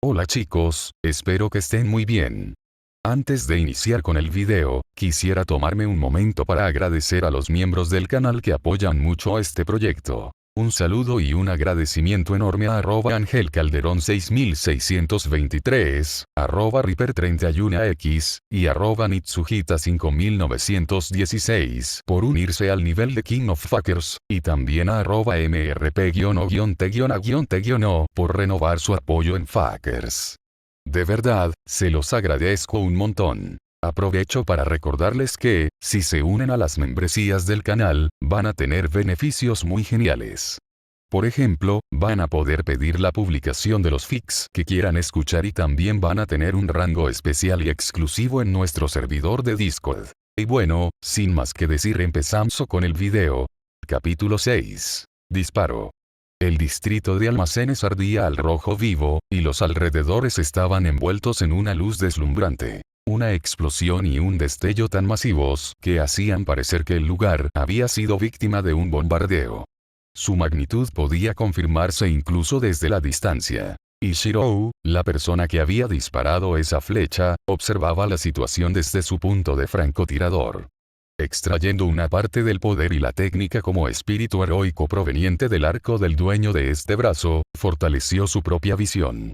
Hola chicos, espero que estén muy bien. Antes de iniciar con el video, quisiera tomarme un momento para agradecer a los miembros del canal que apoyan mucho este proyecto. Un saludo y un agradecimiento enorme a Ángel Calderón 6623, Reaper31X, y Nitsujita 5916 por unirse al nivel de King of Fuckers, y también a MRP-O-T-T-O por renovar su apoyo en Fuckers. De verdad, se los agradezco un montón. Aprovecho para recordarles que, si se unen a las membresías del canal, van a tener beneficios muy geniales. Por ejemplo, van a poder pedir la publicación de los fics que quieran escuchar y también van a tener un rango especial y exclusivo en nuestro servidor de Discord. Y bueno, sin más que decir, empezamos con el video. Capítulo 6. Disparo. El distrito de almacenes ardía al rojo vivo, y los alrededores estaban envueltos en una luz deslumbrante. Una explosión y un destello tan masivos que hacían parecer que el lugar había sido víctima de un bombardeo. Su magnitud podía confirmarse incluso desde la distancia. Y Shirou, la persona que había disparado esa flecha, observaba la situación desde su punto de francotirador. Extrayendo una parte del poder y la técnica como espíritu heroico proveniente del arco del dueño de este brazo, fortaleció su propia visión.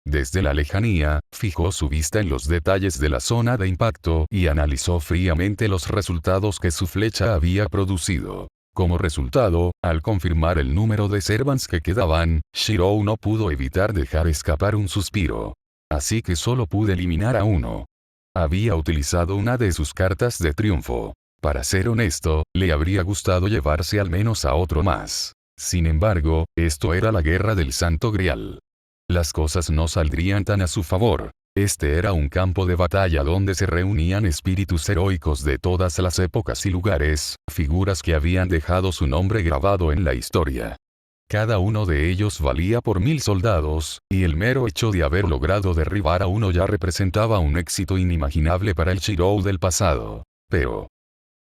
Desde la lejanía, fijó su vista en los detalles de la zona de impacto y analizó fríamente los resultados que su flecha había producido. Como resultado, al confirmar el número de servants que quedaban, Shirou no pudo evitar dejar escapar un suspiro. Así que solo pude eliminar a uno. Había utilizado una de sus cartas de triunfo. Para ser honesto, le habría gustado llevarse al menos a otro más. Sin embargo, esto era la guerra del Santo Grial. Las cosas no saldrían tan a su favor. Este era un campo de batalla donde se reunían espíritus heroicos de todas las épocas y lugares, figuras que habían dejado su nombre grabado en la historia. Cada uno de ellos valía por 1000 soldados, y el mero hecho de haber logrado derribar a uno ya representaba un éxito inimaginable para el Shirou del pasado. Pero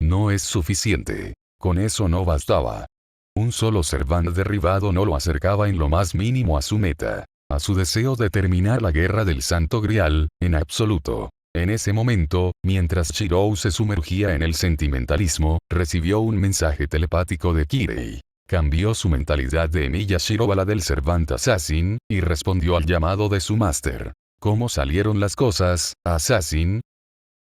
no es suficiente. Con eso no bastaba. Un solo servant derribado no lo acercaba en lo más mínimo a su meta. A su deseo de terminar la guerra del Santo Grial, en absoluto. En ese momento, mientras Shirou se sumergía en el sentimentalismo, recibió un mensaje telepático de Kirei. Cambió su mentalidad de Miyashiro a la del Servant Assassin, y respondió al llamado de su máster. ¿Cómo salieron las cosas, Assassin?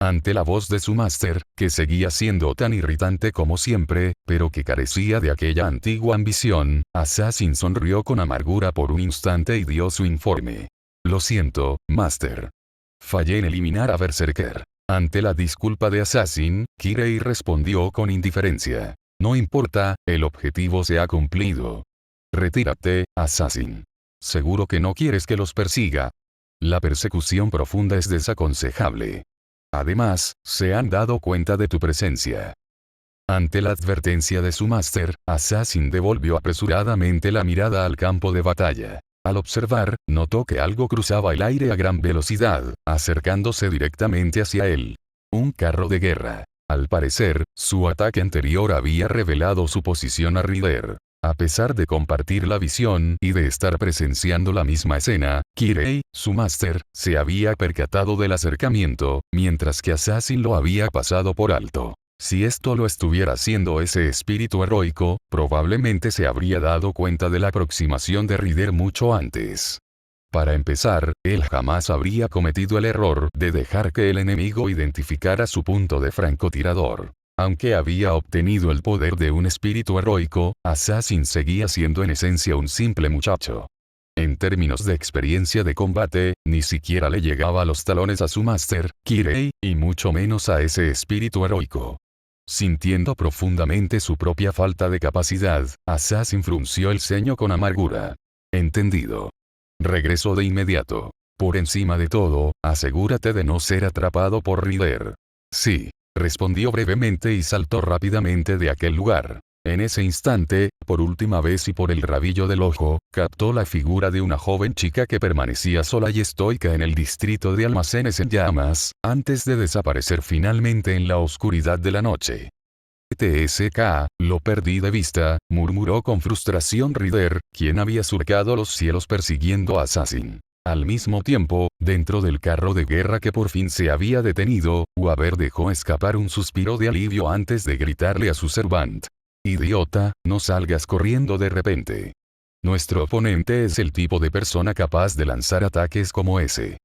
Ante la voz de su máster, que seguía siendo tan irritante como siempre, pero que carecía de aquella antigua ambición, Assassin sonrió con amargura por un instante y dio su informe. Lo siento, máster. Fallé en eliminar a Berserker. Ante la disculpa de Assassin, Kirei respondió con indiferencia. No importa, el objetivo se ha cumplido. Retírate, Assassin. ¿Seguro que no quieres que los persiga? La persecución profunda es desaconsejable. Además, se han dado cuenta de tu presencia. Ante la advertencia de su máster, Assassin devolvió apresuradamente la mirada al campo de batalla. Al observar, notó que algo cruzaba el aire a gran velocidad, acercándose directamente hacia él. Un carro de guerra. Al parecer, su ataque anterior había revelado su posición a Rider. A pesar de compartir la visión y de estar presenciando la misma escena, Kirei, su máster, se había percatado del acercamiento, mientras que Assassin lo había pasado por alto. Si esto lo estuviera haciendo ese espíritu heroico, probablemente se habría dado cuenta de la aproximación de Rider mucho antes. Para empezar, él jamás habría cometido el error de dejar que el enemigo identificara su punto de francotirador. Aunque había obtenido el poder de un espíritu heroico, Assassin seguía siendo en esencia un simple muchacho. En términos de experiencia de combate, ni siquiera le llegaba a los talones a su máster, Kirei, y mucho menos a ese espíritu heroico. Sintiendo profundamente su propia falta de capacidad, Assassin frunció el ceño con amargura. Entendido. Regresó de inmediato. Por encima de todo, asegúrate de no ser atrapado por Rider. Sí. Respondió brevemente y saltó rápidamente de aquel lugar. En ese instante, por última vez y por el rabillo del ojo, captó la figura de una joven chica que permanecía sola y estoica en el distrito de almacenes en llamas, antes de desaparecer finalmente en la oscuridad de la noche. TSK, lo perdí de vista, murmuró con frustración Rider, quien había surcado los cielos persiguiendo a Assassin. Al mismo tiempo, dentro del carro de guerra que por fin se había detenido, Waber dejó escapar un suspiro de alivio antes de gritarle a su servant. Idiota, no salgas corriendo de repente. Nuestro oponente es el tipo de persona capaz de lanzar ataques como ese.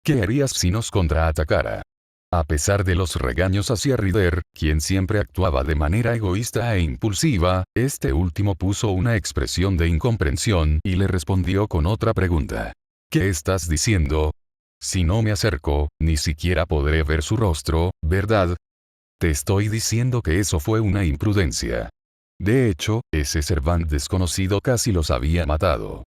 ¿Qué harías si nos contraatacara? A pesar de los regaños hacia Ryder, quien siempre actuaba de manera egoísta e impulsiva, este último puso una expresión de incomprensión y le respondió con otra pregunta. ¿Qué estás diciendo? Si no me acerco, ni siquiera podré ver su rostro, ¿verdad? Te estoy diciendo que eso fue una imprudencia. De hecho, ese servant desconocido casi los había matado.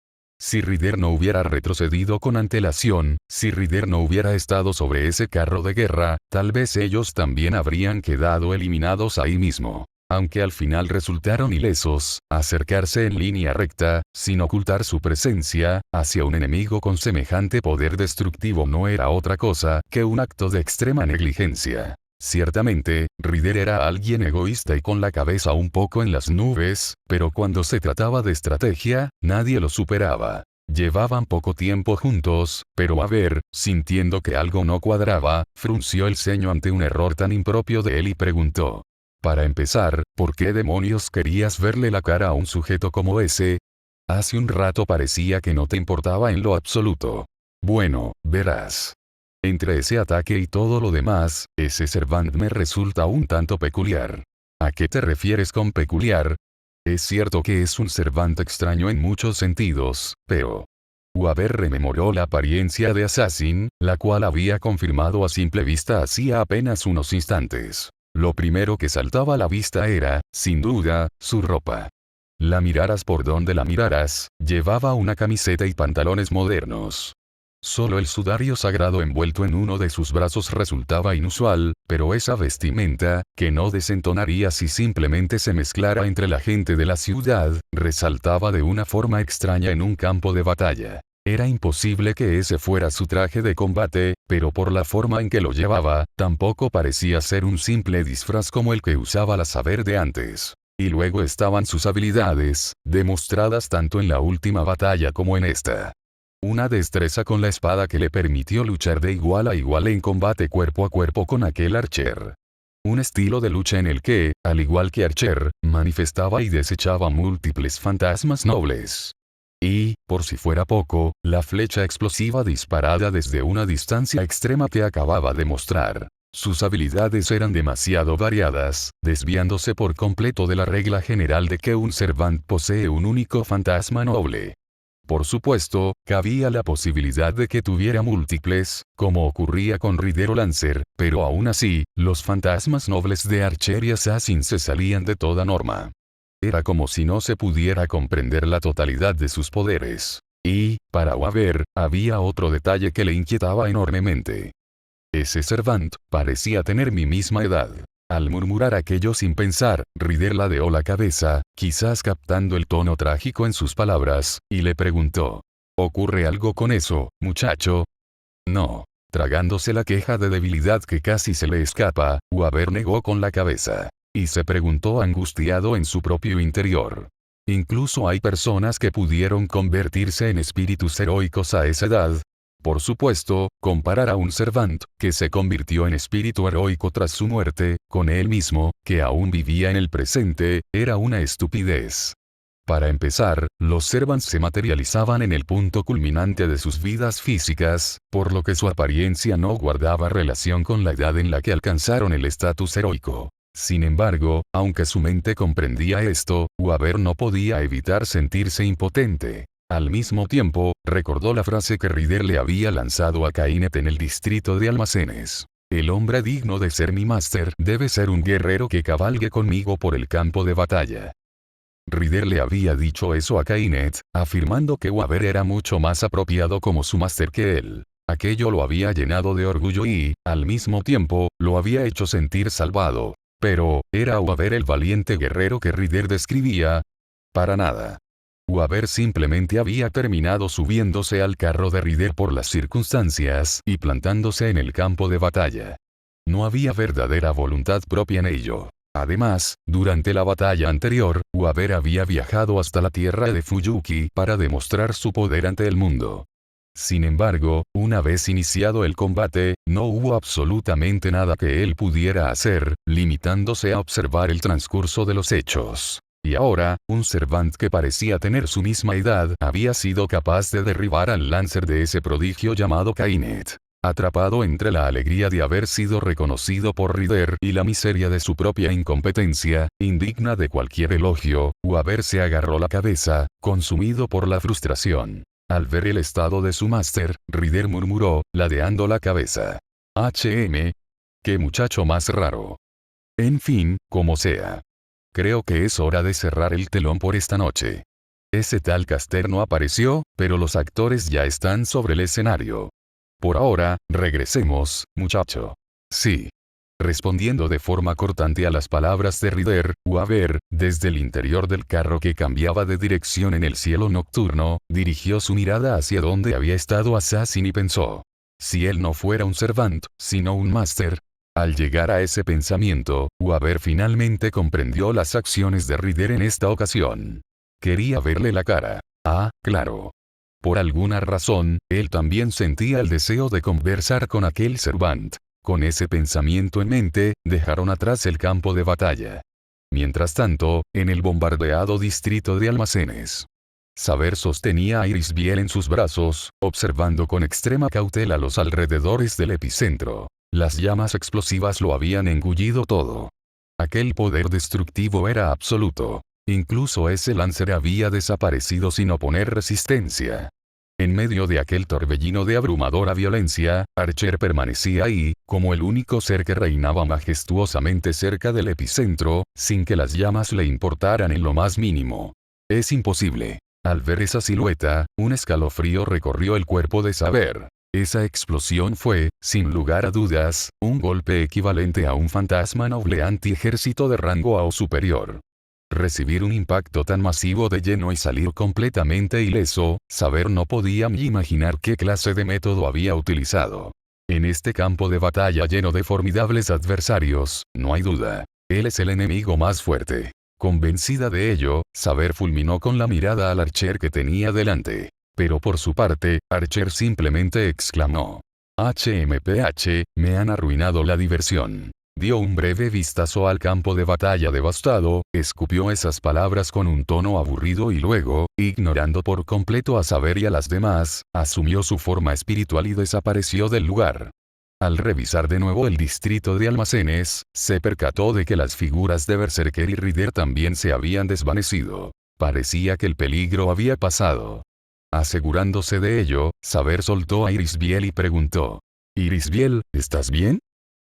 Si Ryder no hubiera retrocedido con antelación, si Ryder no hubiera estado sobre ese carro de guerra, tal vez ellos también habrían quedado eliminados ahí mismo. Aunque al final resultaron ilesos, acercarse en línea recta, sin ocultar su presencia, hacia un enemigo con semejante poder destructivo no era otra cosa que un acto de extrema negligencia. Ciertamente, Ryder era alguien egoísta y con la cabeza un poco en las nubes, pero cuando se trataba de estrategia, nadie lo superaba. Llevaban poco tiempo juntos, pero Waber, sintiendo que algo no cuadraba, frunció el ceño ante un error tan impropio de él y preguntó. Para empezar, ¿por qué demonios querías verle la cara a un sujeto como ese? Hace un rato parecía que no te importaba en lo absoluto. Bueno, verás. Entre ese ataque y todo lo demás, ese servant me resulta un tanto peculiar. ¿A qué te refieres con peculiar? Es cierto que es un servant extraño en muchos sentidos, pero... Waber rememoró la apariencia de Assassin, la cual había confirmado a simple vista hacía apenas unos instantes. Lo primero que saltaba a la vista era, sin duda, su ropa. La miraras por donde la miraras, llevaba una camiseta y pantalones modernos. Solo el sudario sagrado envuelto en uno de sus brazos resultaba inusual, pero esa vestimenta, que no desentonaría si simplemente se mezclara entre la gente de la ciudad, resaltaba de una forma extraña en un campo de batalla. Era imposible que ese fuera su traje de combate, pero por la forma en que lo llevaba, tampoco parecía ser un simple disfraz como el que usaba la saber de antes. Y luego estaban sus habilidades, demostradas tanto en la última batalla como en esta. Una destreza con la espada que le permitió luchar de igual a igual en combate cuerpo a cuerpo con aquel Archer. Un estilo de lucha en el que, al igual que Archer, manifestaba y desechaba múltiples fantasmas nobles. Y, por si fuera poco, la flecha explosiva disparada desde una distancia extrema que acababa de mostrar. Sus habilidades eran demasiado variadas, desviándose por completo de la regla general de que un servant posee un único fantasma noble. Por supuesto, cabía la posibilidad de que tuviera múltiples, como ocurría con Ryder o Lancer, pero aún así, los fantasmas nobles de Archer y Assassin se salían de toda norma. Era como si no se pudiera comprender la totalidad de sus poderes. Y, para Waber, había otro detalle que le inquietaba enormemente. Ese servant parecía tener mi misma edad. Al murmurar aquello sin pensar, Ryder ladeó la cabeza, quizás captando el tono trágico en sus palabras, y le preguntó. ¿Ocurre algo con eso, muchacho? No. Tragándose la queja de debilidad que casi se le escapa, Waber negó con la cabeza. Y se preguntó angustiado en su propio interior. Incluso hay personas que pudieron convertirse en espíritus heroicos a esa edad. Por supuesto, comparar a un servant, que se convirtió en espíritu heroico tras su muerte, con él mismo, que aún vivía en el presente, era una estupidez. Para empezar, los servants se materializaban en el punto culminante de sus vidas físicas, por lo que su apariencia no guardaba relación con la edad en la que alcanzaron el estatus heroico. Sin embargo, aunque su mente comprendía esto, Waber no podía evitar sentirse impotente. Al mismo tiempo, recordó la frase que Ryder le había lanzado a Kainet en el distrito de almacenes. El hombre digno de ser mi máster debe ser un guerrero que cabalgue conmigo por el campo de batalla. Ryder le había dicho eso a Kainet, afirmando que Waber era mucho más apropiado como su máster que él. Aquello lo había llenado de orgullo y, al mismo tiempo, lo había hecho sentir salvado. Pero, ¿era Waber el valiente guerrero que Ryder describía? Para nada. Waber simplemente había terminado subiéndose al carro de Ryder por las circunstancias y plantándose en el campo de batalla. No había verdadera voluntad propia en ello. Además, durante la batalla anterior, Waber había viajado hasta la tierra de Fuyuki para demostrar su poder ante el mundo. Sin embargo, una vez iniciado el combate, no hubo absolutamente nada que él pudiera hacer, limitándose a observar el transcurso de los hechos. Y ahora, un Servant que parecía tener su misma edad había sido capaz de derribar al Lancer de ese prodigio llamado Kainet. Atrapado entre la alegría de haber sido reconocido por Ryder y la miseria de su propia incompetencia, indigna de cualquier elogio, Waver se agarró la cabeza, consumido por la frustración. Al ver el estado de su máster, Ryder murmuró, ladeando la cabeza. ¡Qué muchacho más raro! En fin, como sea. Creo que es hora de cerrar el telón por esta noche. Ese tal Caster no apareció, pero los actores ya están sobre el escenario. Por ahora, regresemos, muchacho. Sí. Respondiendo de forma cortante a las palabras de Ryder, Waver, desde el interior del carro que cambiaba de dirección en el cielo nocturno, dirigió su mirada hacia donde había estado Assassin y pensó. Si él no fuera un Servant, sino un Máster. Al llegar a ese pensamiento, Waver finalmente comprendió las acciones de Ryder en esta ocasión. Quería verle la cara. Ah, claro. Por alguna razón, él también sentía el deseo de conversar con aquel Servant. Con ese pensamiento en mente, dejaron atrás el campo de batalla. Mientras tanto, en el bombardeado distrito de almacenes. Saber sostenía a Irisbiel en sus brazos, observando con extrema cautela los alrededores del epicentro. Las llamas explosivas lo habían engullido todo. Aquel poder destructivo era absoluto. Incluso ese Lancer había desaparecido sin oponer resistencia. En medio de aquel torbellino de abrumadora violencia, Archer permanecía ahí, como el único ser que reinaba majestuosamente cerca del epicentro, sin que las llamas le importaran en lo más mínimo. Es imposible. Al ver esa silueta, un escalofrío recorrió el cuerpo de Saber. Esa explosión fue, sin lugar a dudas, un golpe equivalente a un fantasma noble anti-ejército de rango A o superior. Recibir un impacto tan masivo de lleno y salir completamente ileso, Saber no podía ni imaginar qué clase de método había utilizado. En este campo de batalla lleno de formidables adversarios, no hay duda. Él es el enemigo más fuerte. Convencida de ello, Saber fulminó con la mirada al Archer que tenía delante. Pero por su parte, Archer simplemente exclamó. HMPH, me han arruinado la diversión. Dio un breve vistazo al campo de batalla devastado, escupió esas palabras con un tono aburrido y luego, ignorando por completo a Saber y a las demás, asumió su forma espiritual y desapareció del lugar. Al revisar de nuevo el distrito de almacenes, se percató de que las figuras de Berserker y Ryder también se habían desvanecido. Parecía que el peligro había pasado. Asegurándose de ello, Saber soltó a Irisbiel y preguntó. «Irisbiel, ¿estás bien?»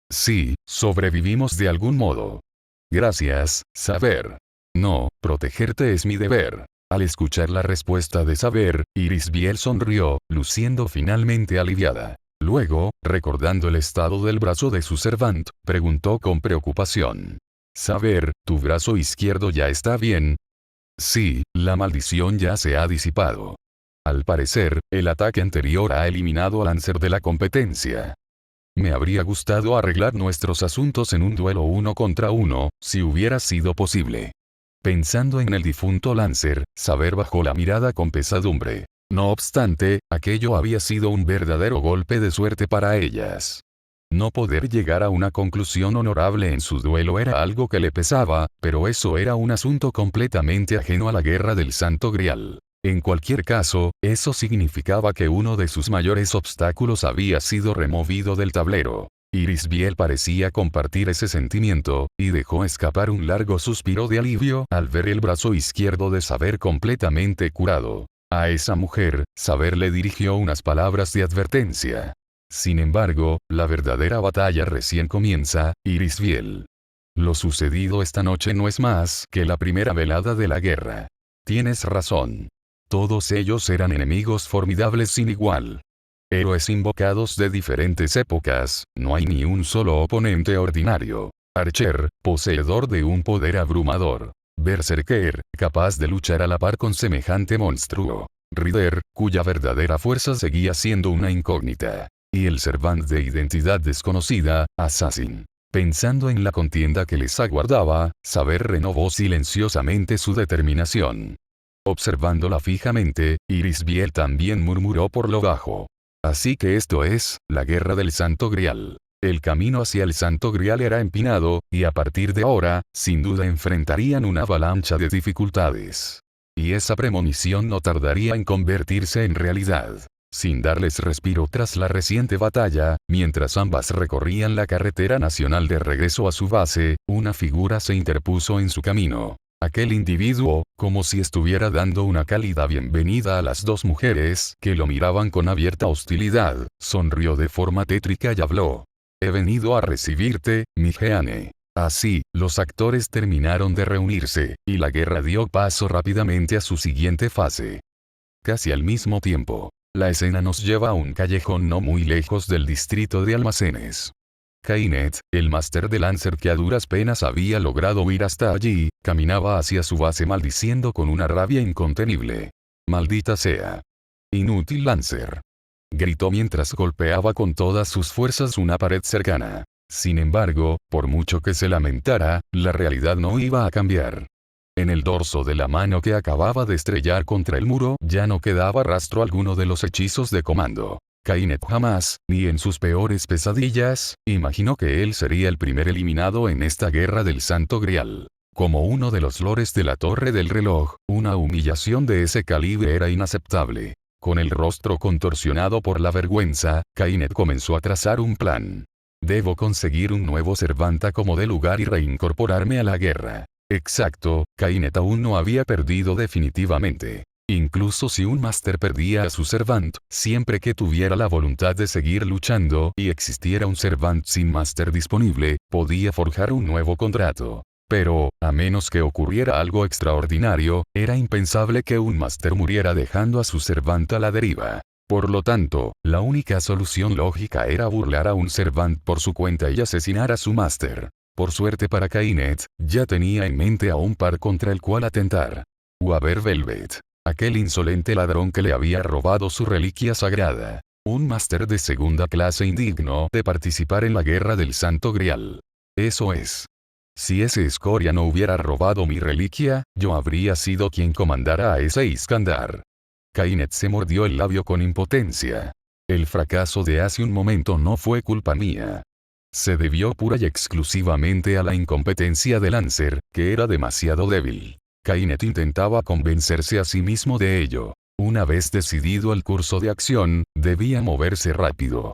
«Sí, sobrevivimos de algún modo». «Gracias, Saber». «No, protegerte es mi deber». Al escuchar la respuesta de Saber, Irisbiel sonrió, luciendo finalmente aliviada. Luego, recordando el estado del brazo de su Servant, preguntó con preocupación. «Saber, ¿tu brazo izquierdo ya está bien?» «Sí, la maldición ya se ha disipado». Al parecer, el ataque anterior ha eliminado al Lancer de la competencia. Me habría gustado arreglar nuestros asuntos en un duelo 1 contra 1, si hubiera sido posible. Pensando en el difunto Lancer, Saber bajó la mirada con pesadumbre. No obstante, aquello había sido un verdadero golpe de suerte para ellas. No poder llegar a una conclusión honorable en su duelo era algo que le pesaba, pero eso era un asunto completamente ajeno a la guerra del Santo Grial. En cualquier caso, eso significaba que uno de sus mayores obstáculos había sido removido del tablero. Irisbiel parecía compartir ese sentimiento, y dejó escapar un largo suspiro de alivio al ver el brazo izquierdo de Saber completamente curado. A esa mujer, Saber le dirigió unas palabras de advertencia. Sin embargo, la verdadera batalla recién comienza, Irisbiel. Lo sucedido esta noche no es más que la primera velada de la guerra. Tienes razón. Todos ellos eran enemigos formidables sin igual. Héroes invocados de diferentes épocas, no hay ni un solo oponente ordinario. Archer, poseedor de un poder abrumador. Berserker, capaz de luchar a la par con semejante monstruo. Ryder, cuya verdadera fuerza seguía siendo una incógnita. Y el Servant de identidad desconocida, Assassin. Pensando en la contienda que les aguardaba, Saber renovó silenciosamente su determinación. Observándola fijamente, Irisbiel también murmuró por lo bajo. Así que esto es, la guerra del Santo Grial. El camino hacia el Santo Grial era empinado, y a partir de ahora, sin duda enfrentarían una avalancha de dificultades. Y esa premonición no tardaría en convertirse en realidad. Sin darles respiro tras la reciente batalla, mientras ambas recorrían la carretera nacional de regreso a su base, una figura se interpuso en su camino. Aquel individuo, como si estuviera dando una cálida bienvenida a las dos mujeres que lo miraban con abierta hostilidad, sonrió de forma tétrica y habló. He venido a recibirte, mi Jeanne. Así, los actores terminaron de reunirse, y la guerra dio paso rápidamente a su siguiente fase. Casi al mismo tiempo, la escena nos lleva a un callejón no muy lejos del distrito de almacenes. Kainet, el máster de Lancer que a duras penas había logrado huir hasta allí, caminaba hacia su base maldiciendo con una rabia incontenible. Maldita sea. Inútil Lancer. Gritó mientras golpeaba con todas sus fuerzas una pared cercana. Sin embargo, por mucho que se lamentara, la realidad no iba a cambiar. En el dorso de la mano que acababa de estrellar contra el muro ya no quedaba rastro alguno de los hechizos de comando. Kainet jamás, ni en sus peores pesadillas, imaginó que él sería el primer eliminado en esta guerra del Santo Grial. Como uno de los lores de la Torre del Reloj, una humillación de ese calibre era inaceptable. Con el rostro contorsionado por la vergüenza, Kainet comenzó a trazar un plan. Debo conseguir un nuevo Servanta como de lugar y reincorporarme a la guerra. Exacto, Kainet aún no había perdido definitivamente. Incluso si un máster perdía a su Servant, siempre que tuviera la voluntad de seguir luchando y existiera un Servant sin máster disponible, podía forjar un nuevo contrato. Pero, a menos que ocurriera algo extraordinario, era impensable que un máster muriera dejando a su Servant a la deriva. Por lo tanto, la única solución lógica era burlar a un Servant por su cuenta y asesinar a su máster. Por suerte para Kainet, ya tenía en mente a un par contra el cual atentar. Waver Velvet. Aquel insolente ladrón que le había robado su reliquia sagrada. Un máster de segunda clase indigno de participar en la guerra del Santo Grial. Eso es. Si ese escoria no hubiera robado mi reliquia, yo habría sido quien comandara a ese Iskandar. Kainet se mordió el labio con impotencia. El fracaso de hace un momento no fue culpa mía. Se debió pura y exclusivamente a la incompetencia de Lancer, que era demasiado débil. Kainet intentaba convencerse a sí mismo de ello. Una vez decidido el curso de acción, debía moverse rápido.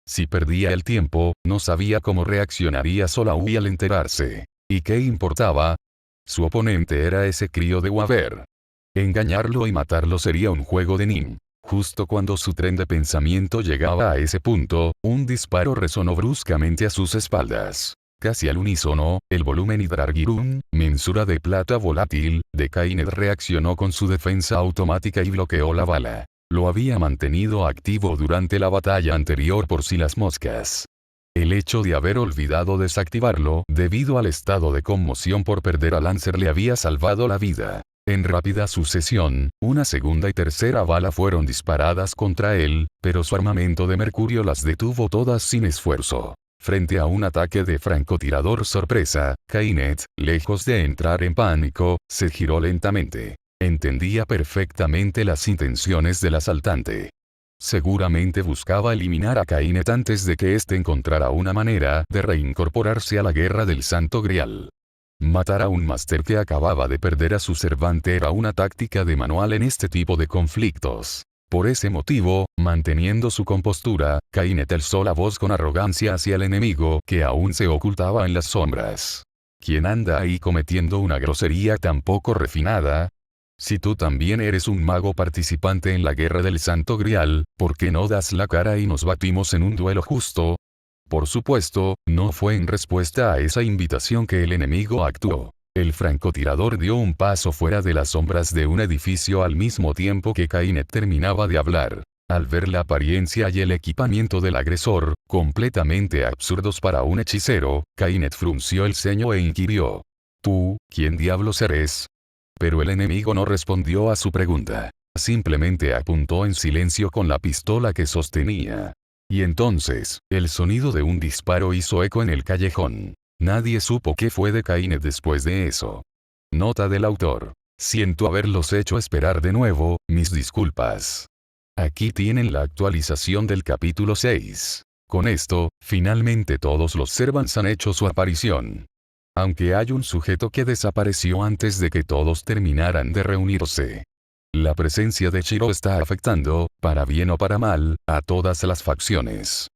Si perdía el tiempo, no sabía cómo reaccionaría Solaui al enterarse. ¿Y qué importaba? Su oponente era ese crío de Waver. Engañarlo y matarlo sería un juego de Nin. Justo cuando su tren de pensamiento llegaba a ese punto, un disparo resonó bruscamente a sus espaldas. Casi al unísono, el volumen Hidrargirun, mensura de plata volátil, de Kainet reaccionó con su defensa automática y bloqueó la bala. Lo había mantenido activo durante la batalla anterior por si las moscas. El hecho de haber olvidado desactivarlo, debido al estado de conmoción por perder a Lancer, le había salvado la vida. En rápida sucesión, una segunda y tercera bala fueron disparadas contra él, pero su armamento de mercurio las detuvo todas sin esfuerzo. Frente a un ataque de francotirador sorpresa, Kainet, lejos de entrar en pánico, se giró lentamente. Entendía perfectamente las intenciones del asaltante. Seguramente buscaba eliminar a Kainet antes de que éste encontrara una manera de reincorporarse a la guerra del Santo Grial. Matar a un máster que acababa de perder a su servante era una táctica de manual en este tipo de conflictos. Por ese motivo, manteniendo su compostura, Kainet alzó la voz con arrogancia hacia el enemigo que aún se ocultaba en las sombras. ¿Quién anda ahí cometiendo una grosería tan poco refinada? Si tú también eres un mago participante en la guerra del Santo Grial, ¿por qué no das la cara y nos batimos en un duelo justo? Por supuesto, no fue en respuesta a esa invitación que el enemigo actuó. El francotirador dio un paso fuera de las sombras de un edificio al mismo tiempo que Kainet terminaba de hablar. Al ver la apariencia y el equipamiento del agresor, completamente absurdos para un hechicero, Kainet frunció el ceño e inquirió. ¿Tú, quién diablos eres? Pero el enemigo no respondió a su pregunta. Simplemente apuntó en silencio con la pistola que sostenía. Y entonces, el sonido de un disparo hizo eco en el callejón. Nadie supo qué fue de Kainet después de eso. Nota del autor. Siento haberlos hecho esperar de nuevo, mis disculpas. Aquí tienen la actualización del capítulo 6. Con esto, finalmente todos los servants han hecho su aparición. Aunque hay un sujeto que desapareció antes de que todos terminaran de reunirse. La presencia de Shiro está afectando, para bien o para mal, a todas las facciones.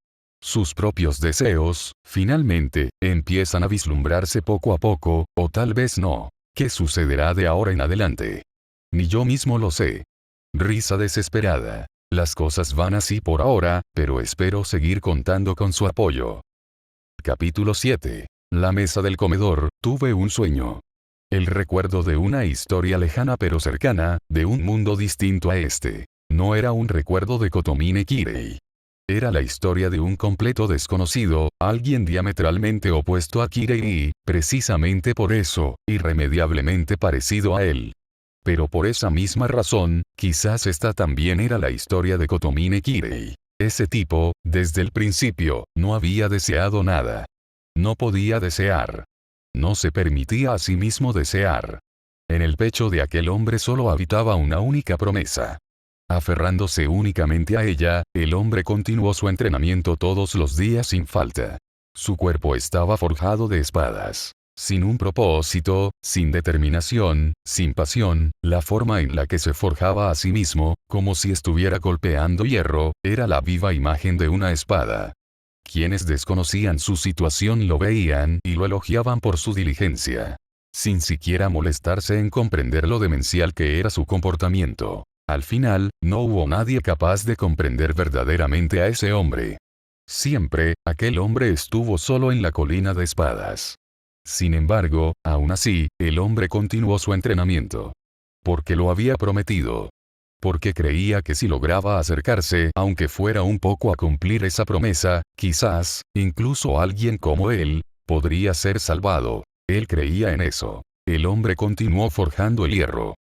Sus propios deseos, finalmente, empiezan a vislumbrarse poco a poco, o tal vez no. ¿Qué sucederá de ahora en adelante? Ni yo mismo lo sé. Risa desesperada. Las cosas van así por ahora, pero espero seguir contando con su apoyo. Capítulo 7. La mesa del comedor. Tuve un sueño. El recuerdo de una historia lejana pero cercana, de un mundo distinto a este. No era un recuerdo de Kotomine Kirei. Era la historia de un completo desconocido, alguien diametralmente opuesto a Kirei y, precisamente por eso, irremediablemente parecido a él. Pero por esa misma razón, quizás esta también era la historia de Kotomine Kirei. Ese tipo, desde el principio, no había deseado nada. No podía desear. No se permitía a sí mismo desear. En el pecho de aquel hombre solo habitaba una única promesa. Aferrándose únicamente a ella, el hombre continuó su entrenamiento todos los días sin falta. Su cuerpo estaba forjado de espadas. Sin un propósito, sin determinación, sin pasión, la forma en la que se forjaba a sí mismo, como si estuviera golpeando hierro, era la viva imagen de una espada. Quienes desconocían su situación lo veían y lo elogiaban por su diligencia. Sin siquiera molestarse en comprender lo demencial que era su comportamiento. Al final, no hubo nadie capaz de comprender verdaderamente a ese hombre. Siempre, aquel hombre estuvo solo en la colina de espadas. Sin embargo, aún así, el hombre continuó su entrenamiento. Porque lo había prometido. Porque creía que si lograba acercarse, aunque fuera un poco a cumplir esa promesa, quizás, incluso alguien como él, podría ser salvado. Él creía en eso. El hombre continuó forjando el hierro.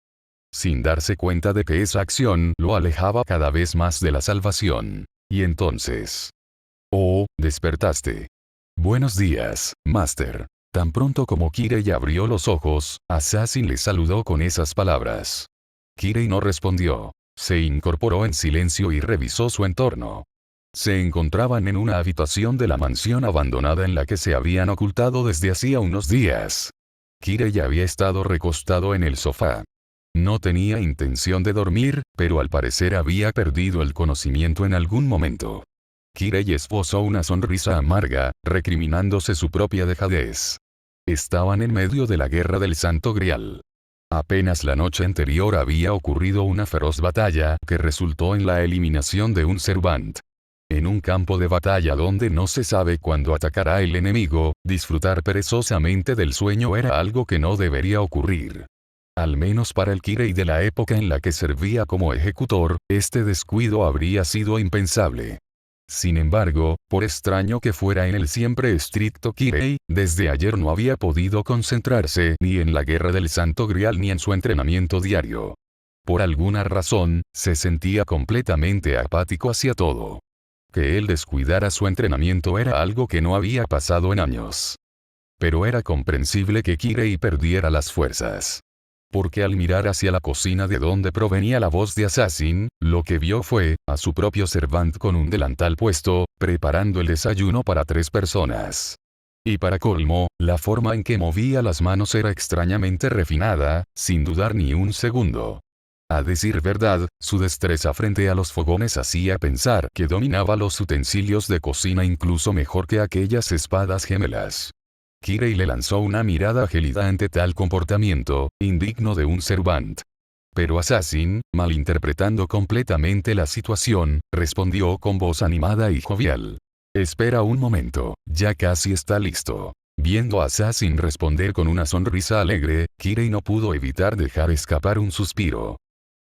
Sin darse cuenta de que esa acción lo alejaba cada vez más de la salvación. Y entonces... Oh, despertaste. Buenos días, Master. Tan pronto como Kirei abrió los ojos, Assassin le saludó con esas palabras. Kirei no respondió. Se incorporó en silencio y revisó su entorno. Se encontraban en una habitación de la mansión abandonada en la que se habían ocultado desde hacía unos días. Kirei había estado recostado en el sofá. No tenía intención de dormir, pero al parecer había perdido el conocimiento en algún momento. Kirei esbozó una sonrisa amarga, recriminándose su propia dejadez. Estaban en medio de la guerra del Santo Grial. Apenas la noche anterior había ocurrido una feroz batalla que resultó en la eliminación de un servant. En un campo de batalla donde no se sabe cuándo atacará el enemigo, disfrutar perezosamente del sueño era algo que no debería ocurrir. Al menos para el Kirei de la época en la que servía como ejecutor, este descuido habría sido impensable. Sin embargo, por extraño que fuera en el siempre estricto Kirei, desde ayer no había podido concentrarse ni en la guerra del Santo Grial ni en su entrenamiento diario. Por alguna razón, se sentía completamente apático hacia todo. Que él descuidara su entrenamiento era algo que no había pasado en años. Pero era comprensible que Kirei perdiera las fuerzas. Porque al mirar hacia la cocina de donde provenía la voz de Assassin, lo que vio fue, a su propio servant con un delantal puesto, preparando el desayuno para 3 personas. Y para colmo, la forma en que movía las manos era extrañamente refinada, sin dudar ni un segundo. A decir verdad, su destreza frente a los fogones hacía pensar que dominaba los utensilios de cocina incluso mejor que aquellas espadas gemelas. Kirei le lanzó una mirada gélida ante tal comportamiento, indigno de un servant. Pero Assassin, malinterpretando completamente la situación, respondió con voz animada y jovial. Espera un momento, ya casi está listo. Viendo a Assassin responder con una sonrisa alegre, Kirei no pudo evitar dejar escapar un suspiro.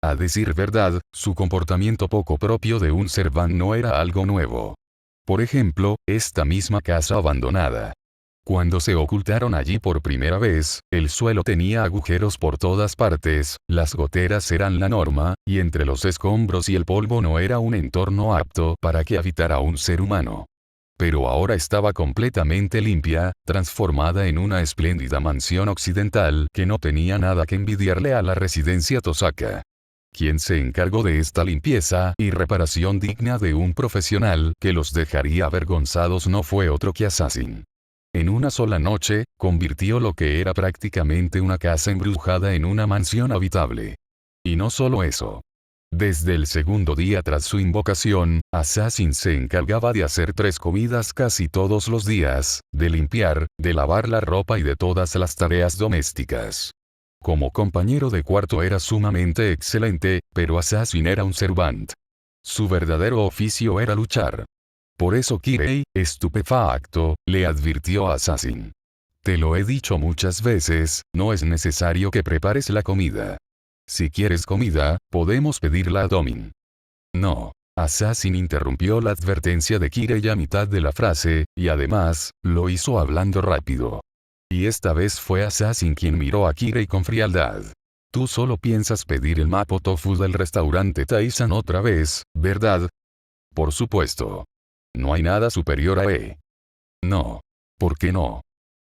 A decir verdad, su comportamiento poco propio de un servant no era algo nuevo. Por ejemplo, esta misma casa abandonada. Cuando se ocultaron allí por primera vez, el suelo tenía agujeros por todas partes, las goteras eran la norma, y entre los escombros y el polvo no era un entorno apto para que habitara un ser humano. Pero ahora estaba completamente limpia, transformada en una espléndida mansión occidental que no tenía nada que envidiarle a la residencia Tosaka. Quien se encargó de esta limpieza y reparación digna de un profesional que los dejaría avergonzados no fue otro que Assassin. En una sola noche, convirtió lo que era prácticamente una casa embrujada en una mansión habitable. Y no solo eso. Desde el segundo día tras su invocación, Assassin se encargaba de hacer 3 comidas casi todos los días, de limpiar, de lavar la ropa y de todas las tareas domésticas. Como compañero de cuarto era sumamente excelente, pero Assassin era un servant. Su verdadero oficio era luchar. Por eso Kirei, estupefacto, le advirtió a Assassin. Te lo he dicho muchas veces, no es necesario que prepares la comida. Si quieres comida, podemos pedirla a Domin. No. Assassin interrumpió la advertencia de Kirei a mitad de la frase, y además, lo hizo hablando rápido. Y esta vez fue Assassin quien miró a Kirei con frialdad. Tú solo piensas pedir el mapo tofu del restaurante Taisan otra vez, ¿verdad? Por supuesto. No hay nada superior a No. ¿Por qué no?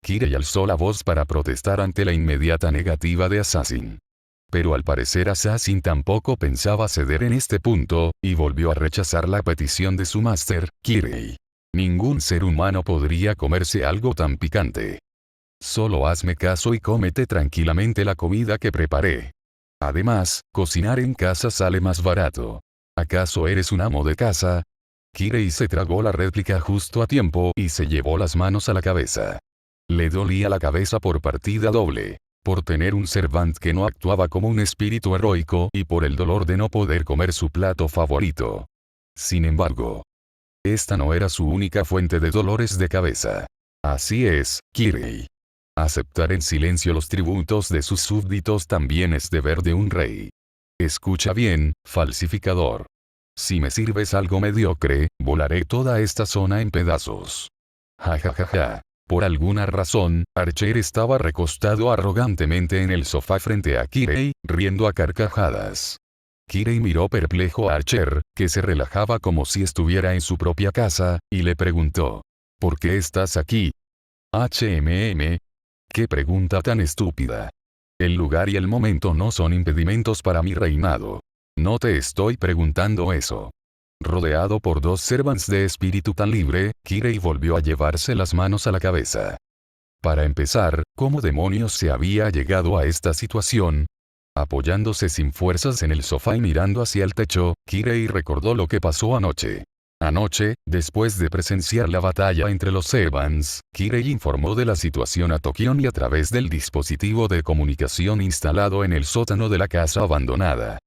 Kirei alzó la voz para protestar ante la inmediata negativa de Assassin. Pero al parecer Assassin tampoco pensaba ceder en este punto, y volvió a rechazar la petición de su máster, Kirei. Ningún ser humano podría comerse algo tan picante. Solo hazme caso y cómete tranquilamente la comida que preparé. Además, cocinar en casa sale más barato. ¿Acaso eres un amo de casa? Kirei se tragó la réplica justo a tiempo y se llevó las manos a la cabeza. Le dolía la cabeza por partida doble. Por tener un servant que no actuaba como un espíritu heroico y por el dolor de no poder comer su plato favorito. Sin embargo, esta no era su única fuente de dolores de cabeza. Así es, Kirei. Aceptar en silencio los tributos de sus súbditos también es deber de un rey. Escucha bien, falsificador. Si me sirves algo mediocre, volaré toda esta zona en pedazos. Ja ja ja ja. Por alguna razón, Archer estaba recostado arrogantemente en el sofá frente a Kirei, riendo a carcajadas. Kirei miró perplejo a Archer, que se relajaba como si estuviera en su propia casa, y le preguntó. ¿Por qué estás aquí? HMM. ¡Qué pregunta tan estúpida! El lugar y el momento no son impedimentos para mi reinado. No te estoy preguntando eso. Rodeado por 2 servants de espíritu tan libre, Kirei volvió a llevarse las manos a la cabeza. Para empezar, ¿cómo demonios se había llegado a esta situación? Apoyándose sin fuerzas en el sofá y mirando hacia el techo, Kirei recordó lo que pasó anoche. Anoche, después de presenciar la batalla entre los servants, Kirei informó de la situación a Tokion y a través del dispositivo de comunicación instalado en el sótano de la casa abandonada.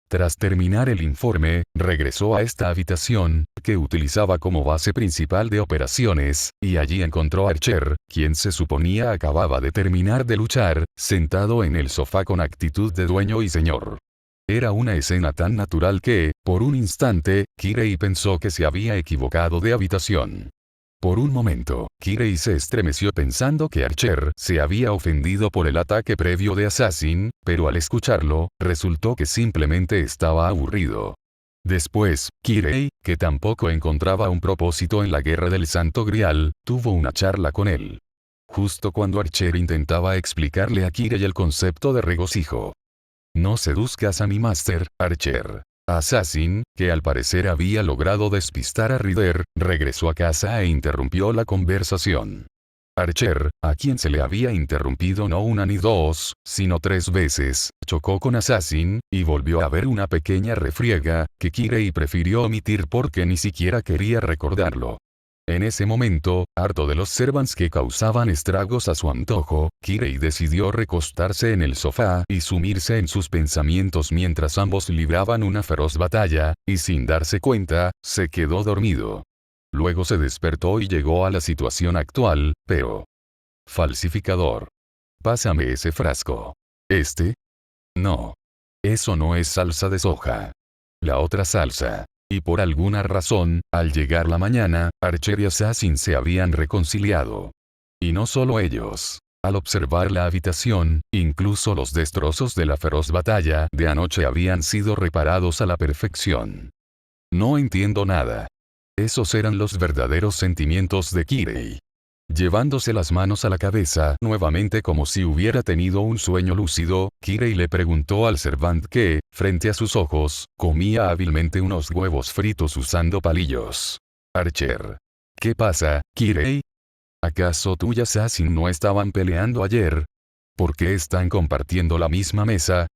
Tras terminar el informe, regresó a esta habitación, que utilizaba como base principal de operaciones, y allí encontró a Archer, quien se suponía acababa de terminar de luchar, sentado en el sofá con actitud de dueño y señor. Era una escena tan natural que, por un instante, Kirei pensó que se había equivocado de habitación. Por un momento, Kirei se estremeció pensando que Archer se había ofendido por el ataque previo de Assassin, pero al escucharlo, resultó que simplemente estaba aburrido. Después, Kirei, que tampoco encontraba un propósito en la guerra del Santo Grial, tuvo una charla con él. Justo cuando Archer intentaba explicarle a Kirei el concepto de regocijo. No seduzcas a mi máster, Archer. Assassin, que al parecer había logrado despistar a Rider, regresó a casa e interrumpió la conversación. Archer, a quien se le había interrumpido no una ni 2, sino 3 veces, chocó con Assassin, y volvió a haber una pequeña refriega, que Kirei prefirió omitir porque ni siquiera quería recordarlo. En ese momento, harto de los servants que causaban estragos a su antojo, Kirei decidió recostarse en el sofá y sumirse en sus pensamientos mientras ambos libraban una feroz batalla, y sin darse cuenta, se quedó dormido. Luego se despertó y llegó a la situación actual, pero... Falsificador. Pásame ese frasco. ¿Este? No. Eso no es salsa de soja. La otra salsa. Y por alguna razón, al llegar la mañana, Archer y Assassin se habían reconciliado. Y no solo ellos. Al observar la habitación, incluso los destrozos de la feroz batalla de anoche habían sido reparados a la perfección. No entiendo nada. Esos eran los verdaderos sentimientos de Kirei. Llevándose las manos a la cabeza nuevamente como si hubiera tenido un sueño lúcido, Kirei le preguntó al Servant que, frente a sus ojos, comía hábilmente unos huevos fritos usando palillos. Archer. ¿Qué pasa, Kirei? ¿Acaso tú y Assassin no estaban peleando ayer? ¿Por qué están compartiendo la misma mesa?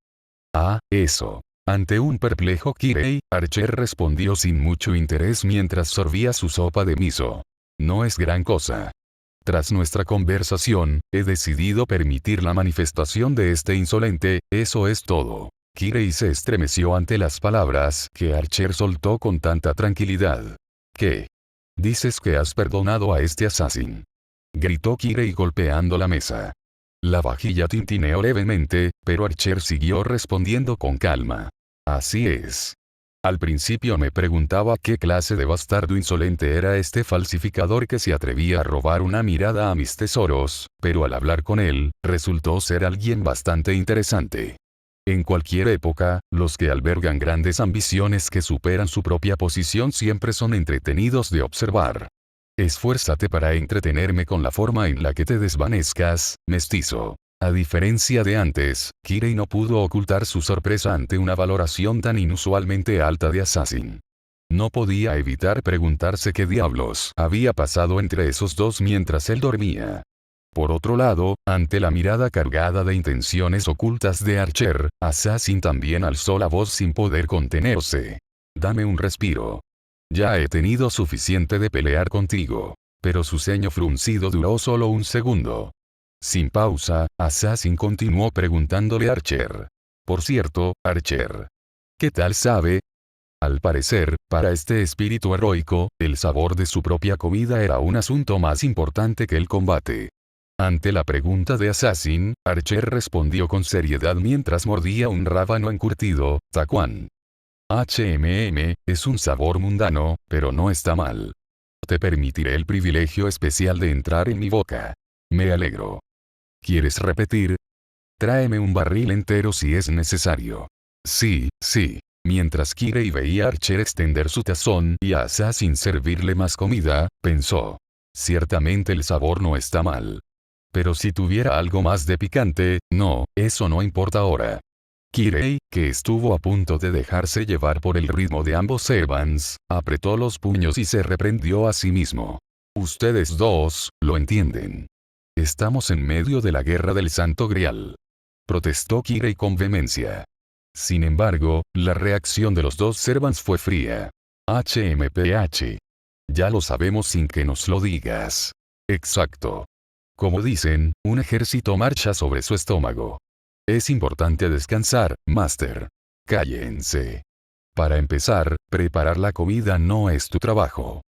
Ah, eso. Ante un perplejo Kirei, Archer respondió sin mucho interés mientras sorbía su sopa de miso. No es gran cosa. Tras nuestra conversación, he decidido permitir la manifestación de este insolente, eso es todo. Kirei se estremeció ante las palabras que Archer soltó con tanta tranquilidad. ¿Qué? ¿Dices que has perdonado a este assassin? Gritó Kirei golpeando la mesa. La vajilla tintineó levemente, pero Archer siguió respondiendo con calma. Así es. Al principio me preguntaba qué clase de bastardo insolente era este falsificador que se atrevía a robar una mirada a mis tesoros, pero al hablar con él, resultó ser alguien bastante interesante. En cualquier época, los que albergan grandes ambiciones que superan su propia posición siempre son entretenidos de observar. Esfuérzate para entretenerme con la forma en la que te desvanezcas, mestizo. A diferencia de antes, Kirei no pudo ocultar su sorpresa ante una valoración tan inusualmente alta de Assassin. No podía evitar preguntarse qué diablos había pasado entre esos dos mientras él dormía. Por otro lado, ante la mirada cargada de intenciones ocultas de Archer, Assassin también alzó la voz sin poder contenerse. Dame un respiro. Ya he tenido suficiente de pelear contigo. Pero su ceño fruncido duró solo un segundo. Sin pausa, Assassin continuó preguntándole a Archer. Por cierto, Archer. ¿Qué tal sabe? Al parecer, para este espíritu heroico, el sabor de su propia comida era un asunto más importante que el combate. Ante la pregunta de Assassin, Archer respondió con seriedad mientras mordía un rábano encurtido, Taquan. Es un sabor mundano, pero no está mal. Te permitiré el privilegio especial de entrar en mi boca. Me alegro. ¿Quieres repetir? Tráeme un barril entero si es necesario. Sí, sí. Mientras Kirei veía a Archer extender su tazón y a Assassin servirle más comida, pensó. Ciertamente el sabor no está mal. Pero si tuviera algo más de picante, no, eso no importa ahora. Kirei, que estuvo a punto de dejarse llevar por el ritmo de ambos servants, apretó los puños y se reprendió a sí mismo. Ustedes dos, lo entienden. Estamos en medio de la guerra del Santo Grial. Protestó Kirei con vehemencia. Sin embargo, la reacción de los dos servants fue fría. HMPH. Ya lo sabemos sin que nos lo digas. Exacto. Como dicen, un ejército marcha sobre su estómago. Es importante descansar, Master. Cállense. Para empezar, preparar la comida no es tu trabajo.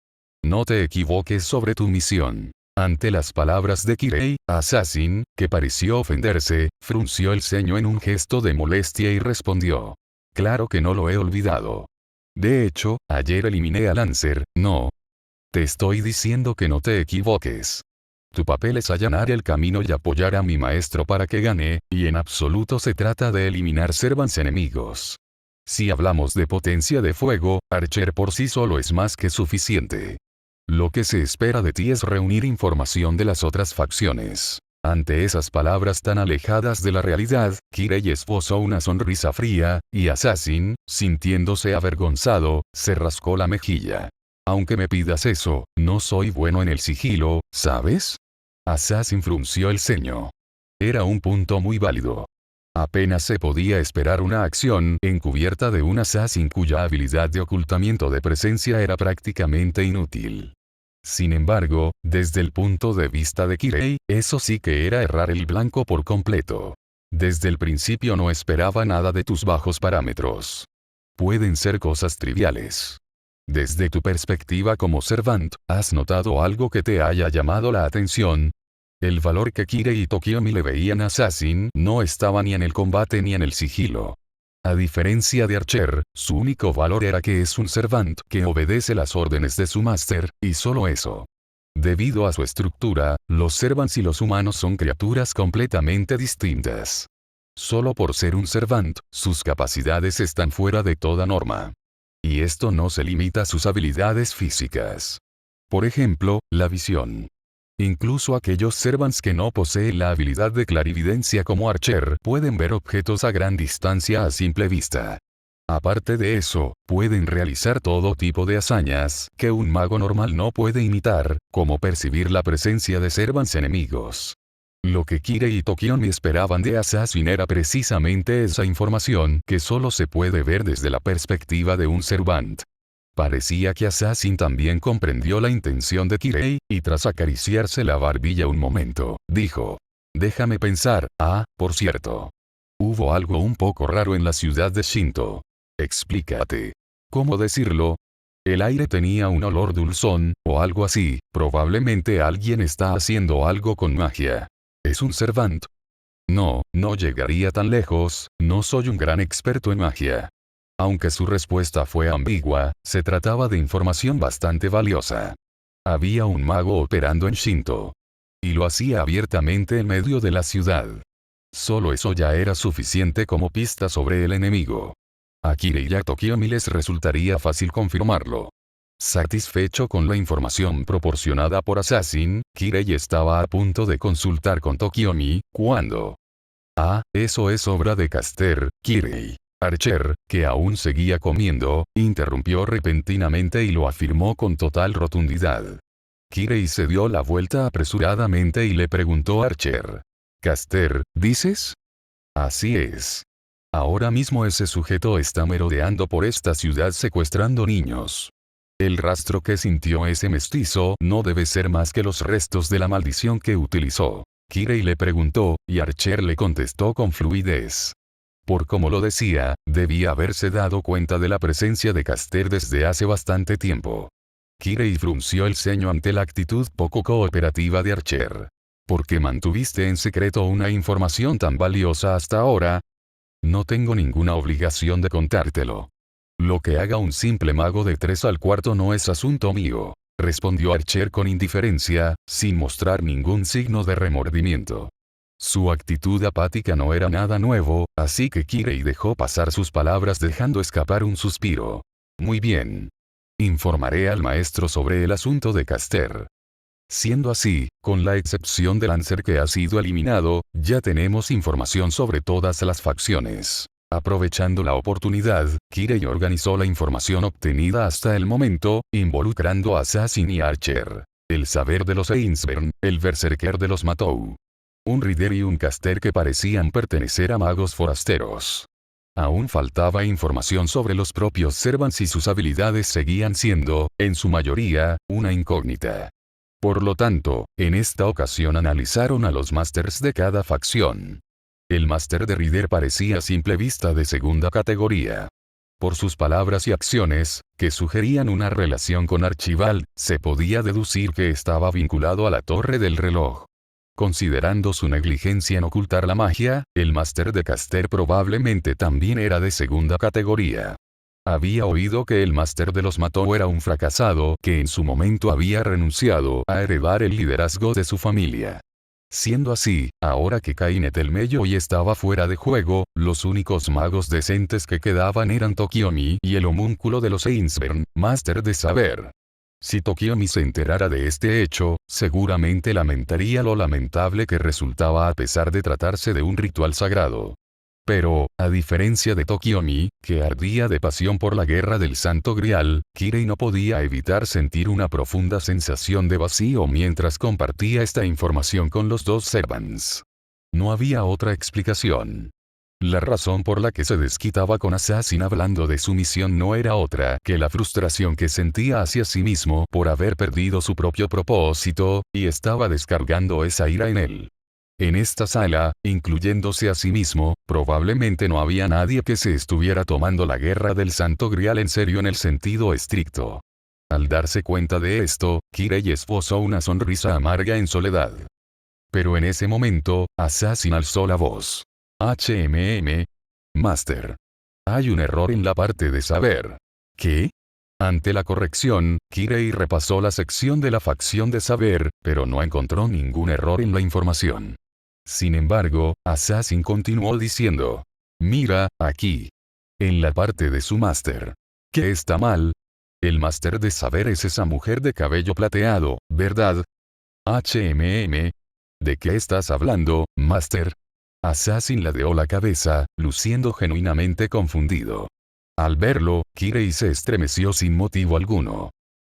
No te equivoques sobre tu misión. Ante las palabras de Kirei, Assassin, que pareció ofenderse, frunció el ceño en un gesto de molestia y respondió. Claro que no lo he olvidado. De hecho, ayer eliminé a Lancer, no. Te estoy diciendo que no te equivoques. Tu papel es allanar el camino y apoyar a mi maestro para que gane, y en absoluto se trata de eliminar servants enemigos. Si hablamos de potencia de fuego, Archer por sí solo es más que suficiente. Lo que se espera de ti es reunir información de las otras facciones. Ante esas palabras tan alejadas de la realidad, Kirei esbozó una sonrisa fría, y Assassin, sintiéndose avergonzado, se rascó la mejilla. Aunque me pidas eso, no soy bueno en el sigilo, ¿sabes? Assassin frunció el ceño. Era un punto muy válido. Apenas se podía esperar una acción encubierta de un assassin cuya habilidad de ocultamiento de presencia era prácticamente inútil. Sin embargo, desde el punto de vista de Kirei, eso sí que era errar el blanco por completo. Desde el principio no esperaba nada de tus bajos parámetros. Pueden ser cosas triviales. Desde tu perspectiva como Servant, ¿has notado algo que te haya llamado la atención? El valor que Kirei y Tokiomi le veían a Assassin no estaba ni en el combate ni en el sigilo. A diferencia de Archer, su único valor era que es un Servant que obedece las órdenes de su máster, y solo eso. Debido a su estructura, los Servants y los humanos son criaturas completamente distintas. Solo por ser un Servant, sus capacidades están fuera de toda norma. Y esto no se limita a sus habilidades físicas. Por ejemplo, la visión. Incluso aquellos servants que no poseen la habilidad de clarividencia como Archer pueden ver objetos a gran distancia a simple vista. Aparte de eso, pueden realizar todo tipo de hazañas que un mago normal no puede imitar, como percibir la presencia de servants enemigos. Lo que Kirei y Tokiomi esperaban de Assassin era precisamente esa información que solo se puede ver desde la perspectiva de un servant. Parecía que Assassin también comprendió la intención de Kirei, y tras acariciarse la barbilla un momento, dijo: «Déjame pensar, por cierto. Hubo algo un poco raro en la ciudad de Shinto. Explícate. ¿Cómo decirlo? El aire tenía un olor dulzón, o algo así, probablemente alguien está haciendo algo con magia. ¿Es un servant? No, no llegaría tan lejos, no soy un gran experto en magia». Aunque su respuesta fue ambigua, se trataba de información bastante valiosa. Había un mago operando en Shinto. Y lo hacía abiertamente en medio de la ciudad. Solo eso ya era suficiente como pista sobre el enemigo. A Kirei y a Tokiomi les resultaría fácil confirmarlo. Satisfecho con la información proporcionada por Assassin, Kirei estaba a punto de consultar con Tokiomi, cuando... eso es obra de Caster, Kirei. Archer, que aún seguía comiendo, interrumpió repentinamente y lo afirmó con total rotundidad. Kirei se dio la vuelta apresuradamente y le preguntó a Archer: «¿Caster, dices?» «Así es. Ahora mismo ese sujeto está merodeando por esta ciudad secuestrando niños. El rastro que sintió ese mestizo no debe ser más que los restos de la maldición que utilizó». Kirei le preguntó, y Archer le contestó con fluidez. Por como lo decía, debía haberse dado cuenta de la presencia de Caster desde hace bastante tiempo. Kirei frunció el ceño ante la actitud poco cooperativa de Archer. ¿Por qué mantuviste en secreto una información tan valiosa hasta ahora? No tengo ninguna obligación de contártelo. Lo que haga un simple mago de 3 al cuarto no es asunto mío, respondió Archer con indiferencia, sin mostrar ningún signo de remordimiento. Su actitud apática no era nada nuevo, así que Kirei dejó pasar sus palabras dejando escapar un suspiro. Muy bien. Informaré al maestro sobre el asunto de Caster. Siendo así, con la excepción de Lancer que ha sido eliminado, ya tenemos información sobre todas las facciones. Aprovechando la oportunidad, Kirei organizó la información obtenida hasta el momento, involucrando a Assassin y Archer. El saber de los Ainsburn, el berserker de los Matou. Un Rider y un Caster que parecían pertenecer a magos forasteros. Aún faltaba información sobre los propios servants y sus habilidades seguían siendo, en su mayoría, una incógnita. Por lo tanto, en esta ocasión analizaron a los masters de cada facción. El máster de Rider parecía a simple vista de segunda categoría. Por sus palabras y acciones, que sugerían una relación con Archibald, se podía deducir que estaba vinculado a la Torre del Reloj. Considerando su negligencia en ocultar la magia, el máster de Caster probablemente también era de segunda categoría. Había oído que el máster de los Matou era un fracasado que en su momento había renunciado a heredar el liderazgo de su familia. Siendo así, ahora que Kainet el Melloi estaba fuera de juego, los únicos magos decentes que quedaban eran Tokiomi y el homúnculo de los Ainsburn, máster de saber. Si Tokiomi se enterara de este hecho, seguramente lamentaría lo lamentable que resultaba a pesar de tratarse de un ritual sagrado. Pero, a diferencia de Tokiomi, que ardía de pasión por la guerra del Santo Grial, Kirei no podía evitar sentir una profunda sensación de vacío mientras compartía esta información con los dos servants. No había otra explicación. La razón por la que se desquitaba con Assassin hablando de su misión no era otra que la frustración que sentía hacia sí mismo por haber perdido su propio propósito, y estaba descargando esa ira en él. En esta sala, incluyéndose a sí mismo, probablemente no había nadie que se estuviera tomando la guerra del Santo Grial en serio en el sentido estricto. Al darse cuenta de esto, Kirei esbozó una sonrisa amarga en soledad. Pero en ese momento, Assassin alzó la voz. Master. Hay un error en la parte de saber. ¿Qué? Ante la corrección, Kirei repasó la sección de la facción de saber, pero no encontró ningún error en la información. Sin embargo, Assassin continuó diciendo. Mira, aquí. En la parte de su máster. ¿Qué está mal? El máster de saber es esa mujer de cabello plateado, ¿verdad? ¿De qué estás hablando, máster? Assassin ladeó la cabeza, luciendo genuinamente confundido. Al verlo, Kirei se estremeció sin motivo alguno.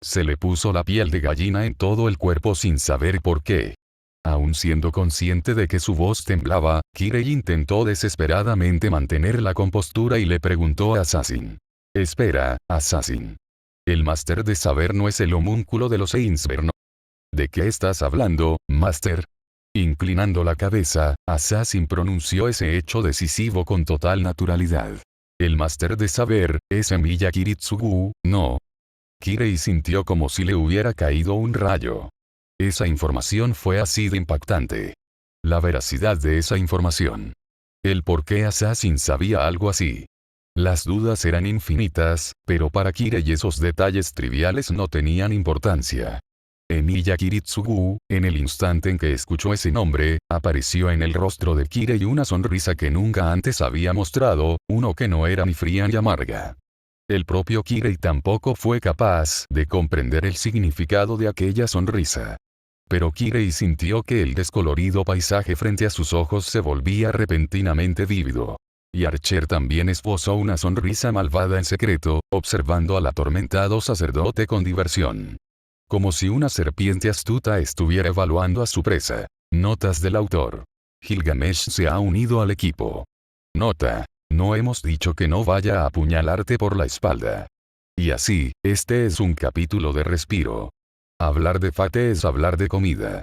Se le puso la piel de gallina en todo el cuerpo sin saber por qué. Aun siendo consciente de que su voz temblaba, Kirei intentó desesperadamente mantener la compostura y le preguntó a Assassin. Espera, Assassin. El máster de saber no es el homúnculo de los Ainsberg, ¿no? ¿De qué estás hablando, máster? Inclinando la cabeza, Assassin pronunció ese hecho decisivo con total naturalidad. El máster de saber, es Emiya Kiritsugu, ¿no? Kirei sintió como si le hubiera caído un rayo. Esa información fue así de impactante. La veracidad de esa información. El por qué Assassin sabía algo así. Las dudas eran infinitas, pero para Kirei esos detalles triviales no tenían importancia. Emiya Kiritsugu, en el instante en que escuchó ese nombre, apareció en el rostro de Kirei una sonrisa que nunca antes había mostrado, uno que no era ni fría ni amarga. El propio Kirei tampoco fue capaz de comprender el significado de aquella sonrisa. Pero Kirei sintió que el descolorido paisaje frente a sus ojos se volvía repentinamente vívido. Y Archer también esbozó una sonrisa malvada en secreto, observando al atormentado sacerdote con diversión. Como si una serpiente astuta estuviera evaluando a su presa. Notas del autor. Gilgamesh se ha unido al equipo. Nota. No hemos dicho que no vaya a apuñalarte por la espalda. Y así, este es un capítulo de respiro. Hablar de Fate es hablar de comida.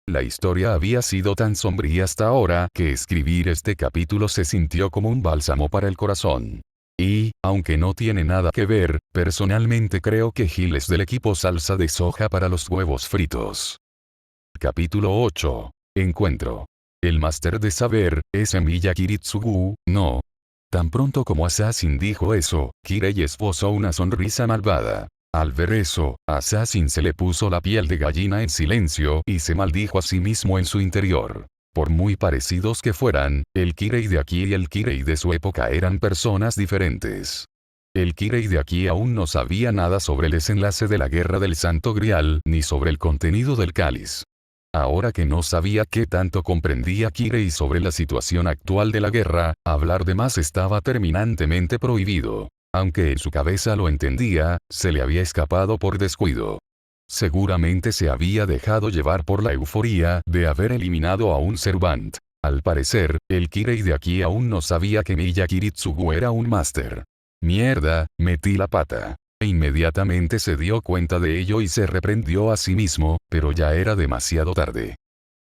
La historia había sido tan sombría hasta ahora que escribir este capítulo se sintió como un bálsamo para el corazón. Y, aunque no tiene nada que ver, personalmente creo que Gil es del equipo salsa de soja para los huevos fritos. Capítulo 8. Encuentro. El máster de saber, es Emiya Kiritsugu, ¿no? Tan pronto como Assassin dijo eso, Kirei esbozó una sonrisa malvada. Al ver eso, Assassin se le puso la piel de gallina en silencio y se maldijo a sí mismo en su interior. Por muy parecidos que fueran, el Kirei de aquí y el Kirei de su época eran personas diferentes. El Kirei de aquí aún no sabía nada sobre el desenlace de la Guerra del Santo Grial ni sobre el contenido del cáliz. Ahora que no sabía qué tanto comprendía Kirei sobre la situación actual de la guerra, hablar de más estaba terminantemente prohibido. Aunque en su cabeza lo entendía, se le había escapado por descuido. Seguramente se había dejado llevar por la euforía de haber eliminado a un Servant. Al parecer, el Kirei de aquí aún no sabía que Emiya Kiritsugu era un máster. Mierda, metí la pata. E inmediatamente se dio cuenta de ello y se reprendió a sí mismo, pero ya era demasiado tarde.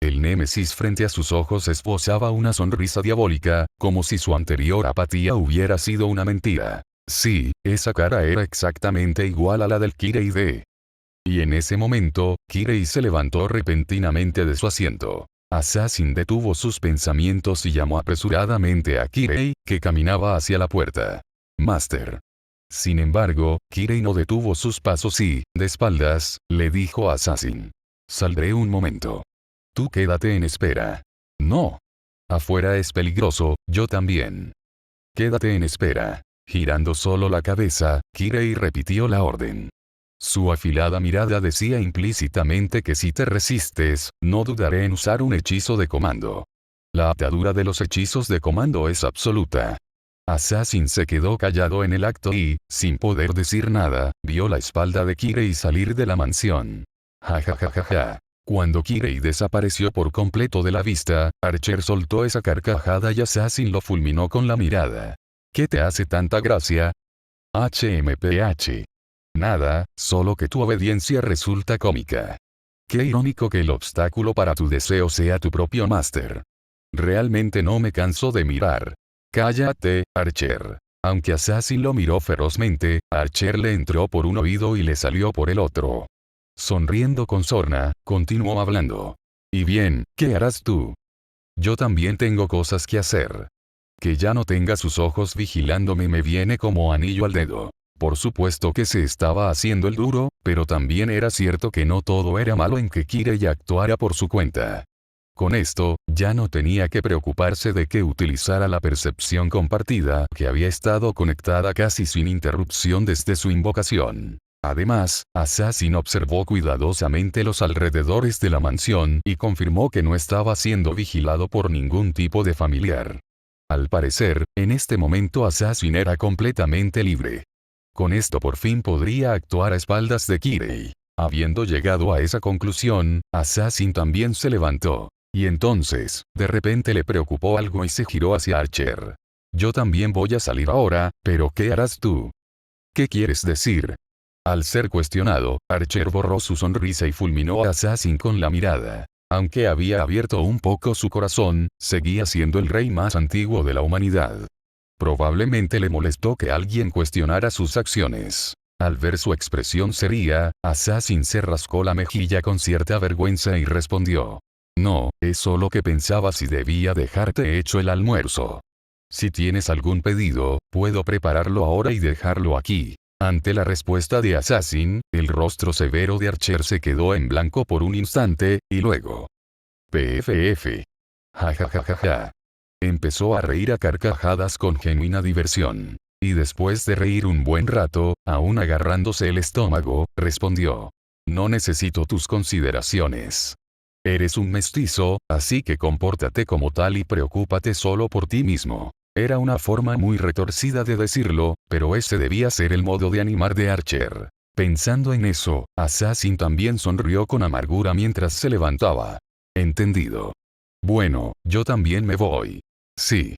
El némesis frente a sus ojos esbozaba una sonrisa diabólica, como si su anterior apatía hubiera sido una mentira. Sí, esa cara era exactamente igual a la del Kirei de. Y en ese momento, Kirei se levantó repentinamente de su asiento. Assassin detuvo sus pensamientos y llamó apresuradamente a Kirei, que caminaba hacia la puerta. Máster. Sin embargo, Kirei no detuvo sus pasos y, de espaldas, le dijo a Assassin. Saldré un momento. Tú quédate en espera. No. Afuera es peligroso, yo también. Quédate en espera. Girando solo la cabeza, Kirei repitió la orden. Su afilada mirada decía implícitamente que si te resistes, no dudaré en usar un hechizo de comando. La atadura de los hechizos de comando es absoluta. Assassin se quedó callado en el acto y, sin poder decir nada, vio la espalda de Kirei salir de la mansión. Ja ja ja ja ja. Cuando Kirei desapareció por completo de la vista, Archer soltó esa carcajada y Assassin lo fulminó con la mirada. ¿Qué te hace tanta gracia? HMPH. Nada, solo que tu obediencia resulta cómica. Qué irónico que el obstáculo para tu deseo sea tu propio máster. Realmente no me canso de mirar. Cállate, Archer. Aunque Assassin lo miró ferozmente, Archer le entró por un oído y le salió por el otro. Sonriendo con sorna, continuó hablando. Y bien, ¿qué harás tú? Yo también tengo cosas que hacer. Que ya no tenga sus ojos vigilándome me viene como anillo al dedo. Por supuesto que se estaba haciendo el duro, pero también era cierto que no todo era malo en que Kirei actuara por su cuenta. Con esto, ya no tenía que preocuparse de que utilizara la percepción compartida, que había estado conectada casi sin interrupción desde su invocación. Además, Assassin observó cuidadosamente los alrededores de la mansión y confirmó que no estaba siendo vigilado por ningún tipo de familiar. Al parecer, en este momento Assassin era completamente libre. Con esto por fin podría actuar a espaldas de Kirei. Habiendo llegado a esa conclusión, Assassin también se levantó. Y entonces, de repente le preocupó algo y se giró hacia Archer. Yo también voy a salir ahora, pero ¿qué harás tú? ¿Qué quieres decir? Al ser cuestionado, Archer borró su sonrisa y fulminó a Assassin con la mirada. Aunque había abierto un poco su corazón, seguía siendo el rey más antiguo de la humanidad. Probablemente le molestó que alguien cuestionara sus acciones. Al ver su expresión seria, Assassin se rascó la mejilla con cierta vergüenza y respondió. No, es solo que pensaba si debía dejarte hecho el almuerzo. Si tienes algún pedido, puedo prepararlo ahora y dejarlo aquí. Ante la respuesta de Assassin, el rostro severo de Archer se quedó en blanco por un instante, y luego. PFF. Ja. Empezó a reír a carcajadas con genuina diversión. Y después de reír un buen rato, aún agarrándose el estómago, respondió. No necesito tus consideraciones. Eres un mestizo, así que compórtate como tal y preocúpate solo por ti mismo. Era una forma muy retorcida de decirlo, pero ese debía ser el modo de animar de Archer. Pensando en eso, Assassin también sonrió con amargura mientras se levantaba. Entendido. Bueno, yo también me voy. Sí.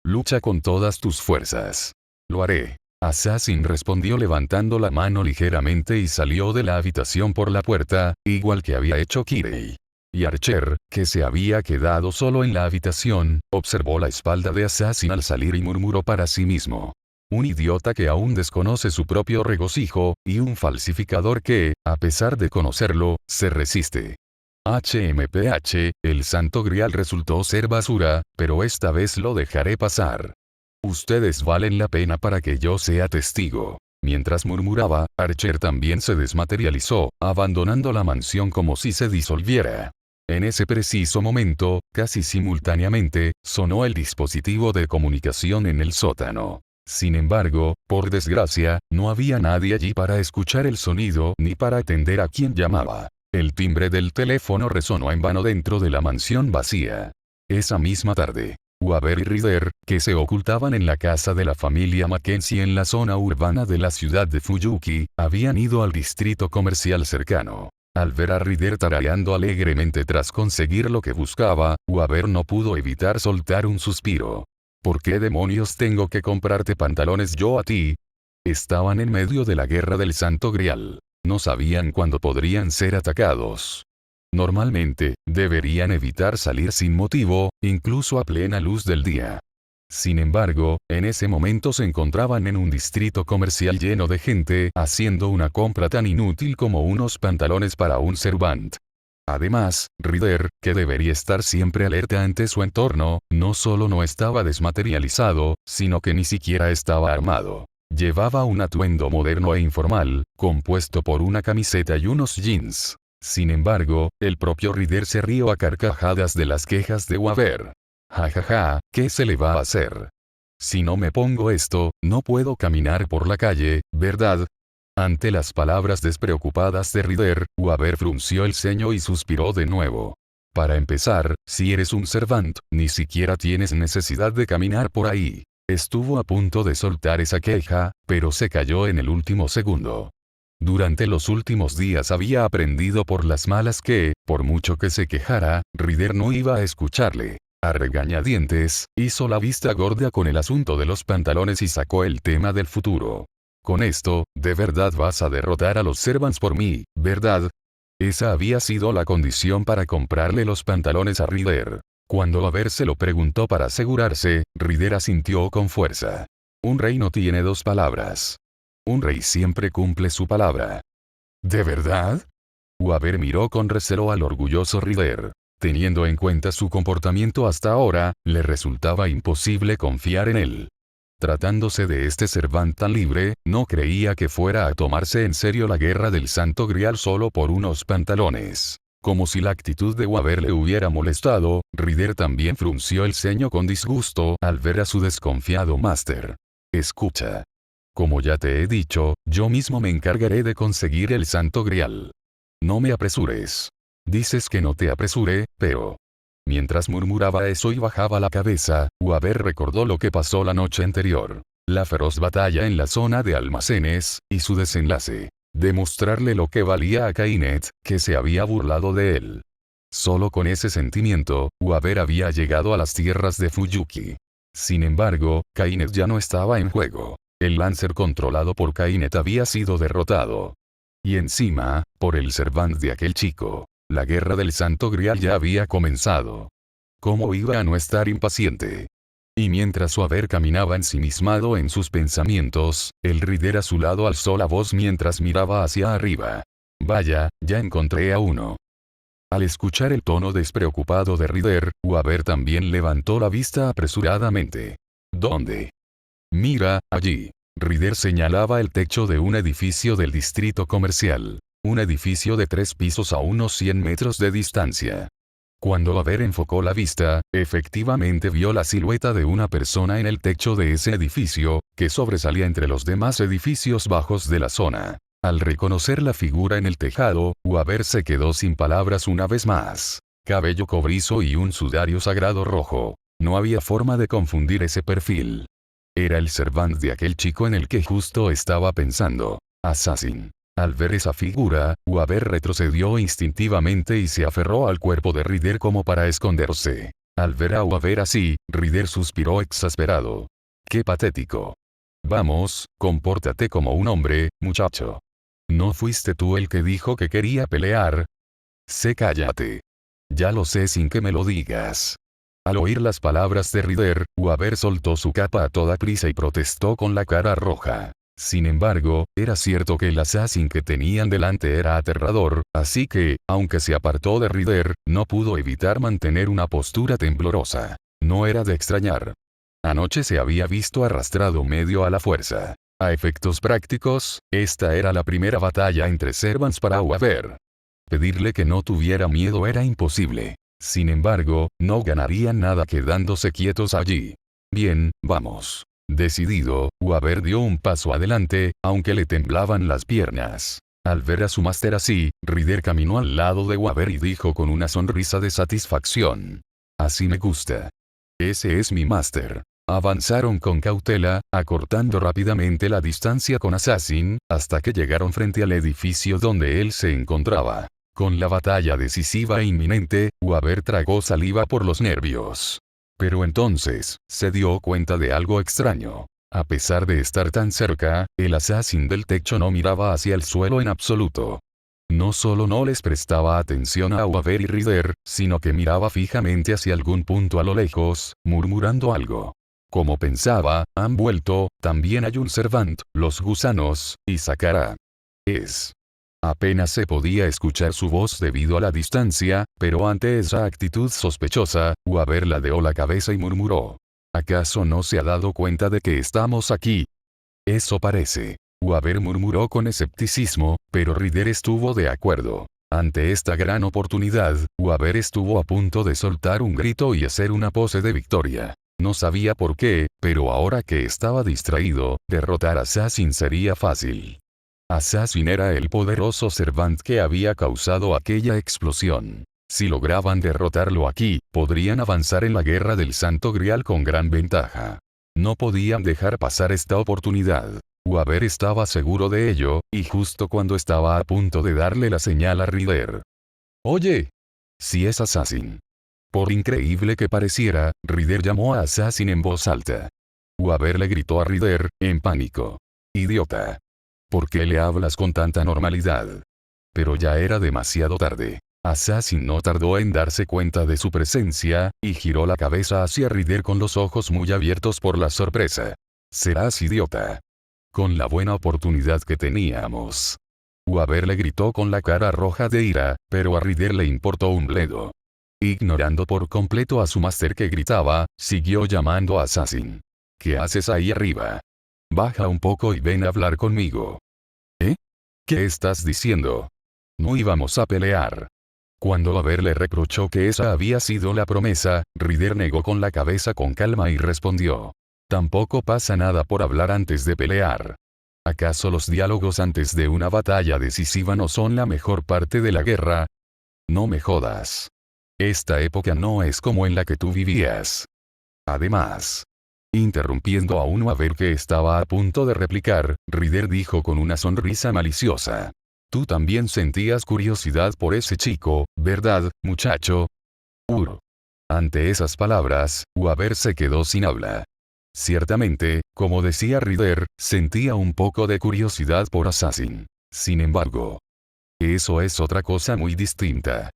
Lucha con todas tus fuerzas. Lo haré. Assassin respondió levantando la mano ligeramente y salió de la habitación por la puerta, igual que había hecho Kirei. Y Archer, que se había quedado solo en la habitación, observó la espalda de Assassin al salir y murmuró para sí mismo. Un idiota que aún desconoce su propio regocijo, y un falsificador que, a pesar de conocerlo, se resiste. HMPH, el Santo Grial resultó ser basura, pero esta vez lo dejaré pasar. Ustedes valen la pena para que yo sea testigo. Mientras murmuraba, Archer también se desmaterializó, abandonando la mansión como si se disolviera. En ese preciso momento, casi simultáneamente, sonó el dispositivo de comunicación en el sótano. Sin embargo, por desgracia, no había nadie allí para escuchar el sonido ni para atender a quien llamaba. El timbre del teléfono resonó en vano dentro de la mansión vacía. Esa misma tarde, Waver y Ryder, que se ocultaban en la casa de la familia Mackenzie en la zona urbana de la ciudad de Fuyuki, habían ido al distrito comercial cercano. Al ver a Ryder tarareando alegremente tras conseguir lo que buscaba, Waver no pudo evitar soltar un suspiro. ¿Por qué demonios tengo que comprarte pantalones yo a ti? Estaban en medio de la guerra del Santo Grial. No sabían cuándo podrían ser atacados. Normalmente, deberían evitar salir sin motivo, incluso a plena luz del día. Sin embargo, en ese momento se encontraban en un distrito comercial lleno de gente haciendo una compra tan inútil como unos pantalones para un servant. Además, Ryder, que debería estar siempre alerta ante su entorno, no solo no estaba desmaterializado, sino que ni siquiera estaba armado. Llevaba un atuendo moderno e informal, compuesto por una camiseta y unos jeans. Sin embargo, el propio Ryder se rió a carcajadas de las quejas de Waver. Jajaja, ¿qué se le va a hacer? Si no me pongo esto, no puedo caminar por la calle, ¿verdad? Ante las palabras despreocupadas de Ryder, Waver frunció el ceño y suspiró de nuevo. Para empezar, si eres un servant, ni siquiera tienes necesidad de caminar por ahí. Estuvo a punto de soltar esa queja, pero se calló en el último segundo. Durante los últimos días había aprendido por las malas que, por mucho que se quejara, Ryder no iba a escucharle. A regañadientes, hizo la vista gorda con el asunto de los pantalones y sacó el tema del futuro. Con esto, de verdad vas a derrotar a los servants por mí, ¿verdad? Esa había sido la condición para comprarle los pantalones a Ryder. Cuando Waver se lo preguntó para asegurarse, Ryder asintió con fuerza. Un rey no tiene dos palabras. Un rey siempre cumple su palabra. ¿De verdad? Waver miró con recelo al orgulloso Ryder. Teniendo en cuenta su comportamiento hasta ahora, le resultaba imposible confiar en él. Tratándose de este servant tan libre, no creía que fuera a tomarse en serio la guerra del Santo Grial solo por unos pantalones. Como si la actitud de Waver le hubiera molestado, Ryder también frunció el ceño con disgusto al ver a su desconfiado máster. Escucha. Como ya te he dicho, yo mismo me encargaré de conseguir el Santo Grial. No me apresures. Dices que no te apresure, pero... Mientras murmuraba eso y bajaba la cabeza, Waver recordó lo que pasó la noche anterior. La feroz batalla en la zona de almacenes, y su desenlace. Demostrarle lo que valía a Kainet, que se había burlado de él. Solo con ese sentimiento, Waver había llegado a las tierras de Fuyuki. Sin embargo, Kainet ya no estaba en juego. El Lancer controlado por Kainet había sido derrotado. Y encima, por el Servant de aquel chico. La guerra del Santo Grial ya había comenzado. ¿Cómo iba a no estar impaciente? Y mientras Waver caminaba ensimismado en sus pensamientos, el Ryder a su lado alzó la voz mientras miraba hacia arriba. Vaya, ya encontré a uno. Al escuchar el tono despreocupado de Ryder, Waver también levantó la vista apresuradamente. ¿Dónde? Mira, allí. Ryder señalaba el techo de un edificio del distrito comercial. Un edificio de 3 pisos a unos 100 metros de distancia. Cuando Waver enfocó la vista, efectivamente vio la silueta de una persona en el techo de ese edificio, que sobresalía entre los demás edificios bajos de la zona. Al reconocer la figura en el tejado, Waver se quedó sin palabras una vez más. Cabello cobrizo y un sudario sagrado rojo. No había forma de confundir ese perfil. Era el Servant de aquel chico en el que justo estaba pensando. Assassin. Al ver esa figura, Waver retrocedió instintivamente y se aferró al cuerpo de Ryder como para esconderse. Al ver a Waver así, Ryder suspiró exasperado. ¡Qué patético! Vamos, compórtate como un hombre, muchacho. ¿No fuiste tú el que dijo que quería pelear? Cállate. Ya lo sé sin que me lo digas. Al oír las palabras de Ryder, Waver soltó su capa a toda prisa y protestó con la cara roja. Sin embargo, era cierto que el assassin que tenían delante era aterrador, así que, aunque se apartó de Ryder, no pudo evitar mantener una postura temblorosa. No era de extrañar. Anoche se había visto arrastrado medio a la fuerza. A efectos prácticos, esta era la primera batalla entre Servants para Waver. Pedirle que no tuviera miedo era imposible. Sin embargo, no ganarían nada quedándose quietos allí. Bien, vamos. Decidido, Waver dio un paso adelante, aunque le temblaban las piernas. Al ver a su máster así, Ryder caminó al lado de Waver y dijo con una sonrisa de satisfacción. Así me gusta. Ese es mi máster. Avanzaron con cautela, acortando rápidamente la distancia con Assassin, hasta que llegaron frente al edificio donde él se encontraba. Con la batalla decisiva e inminente, Waver tragó saliva por los nervios. Pero entonces, se dio cuenta de algo extraño. A pesar de estar tan cerca, el assassin del techo no miraba hacia el suelo en absoluto. No solo no les prestaba atención a Waver y Ryder, sino que miraba fijamente hacia algún punto a lo lejos, murmurando algo. Como pensaba, han vuelto, también hay un Servant, los gusanos, y Sakara. Apenas se podía escuchar su voz debido a la distancia, pero ante esa actitud sospechosa, Waver ladeó la cabeza y murmuró. ¿Acaso no se ha dado cuenta de que estamos aquí? Eso parece. Waver murmuró con escepticismo, pero Ryder estuvo de acuerdo. Ante esta gran oportunidad, Waver estuvo a punto de soltar un grito y hacer una pose de victoria. No sabía por qué, pero ahora que estaba distraído, derrotar a Assassin sería fácil. Assassin era el poderoso Servant que había causado aquella explosión. Si lograban derrotarlo aquí, podrían avanzar en la guerra del Santo Grial con gran ventaja. No podían dejar pasar esta oportunidad. Waver estaba seguro de ello, y justo cuando estaba a punto de darle la señal a Ryder. «Oye. Si es Assassin». Por increíble que pareciera, Ryder llamó a Assassin en voz alta. Waver le gritó a Ryder, en pánico. «Idiota. ¿Por qué le hablas con tanta normalidad?» Pero ya era demasiado tarde. Assassin no tardó en darse cuenta de su presencia, y giró la cabeza hacia Ryder con los ojos muy abiertos por la sorpresa. «Serás idiota. Con la buena oportunidad que teníamos». Waver le gritó con la cara roja de ira, pero a Ryder le importó un bledo. Ignorando por completo a su máster que gritaba, siguió llamando a Assassin. «¿Qué haces ahí arriba? Baja un poco y ven a hablar conmigo». «¿Eh? ¿Qué estás diciendo? No íbamos a pelear». Cuando Waver le reprochó que esa había sido la promesa, Ryder negó con la cabeza con calma y respondió. Tampoco pasa nada por hablar antes de pelear. ¿Acaso los diálogos antes de una batalla decisiva no son la mejor parte de la guerra? No me jodas. Esta época no es como en la que tú vivías. Además, interrumpiendo a un Waver que estaba a punto de replicar, Ryder dijo con una sonrisa maliciosa. Tú también sentías curiosidad por ese chico, ¿verdad, muchacho? Ante esas palabras, Waver se quedó sin habla. Ciertamente, como decía Ryder, sentía un poco de curiosidad por Assassin. Sin embargo, eso es otra cosa muy distinta.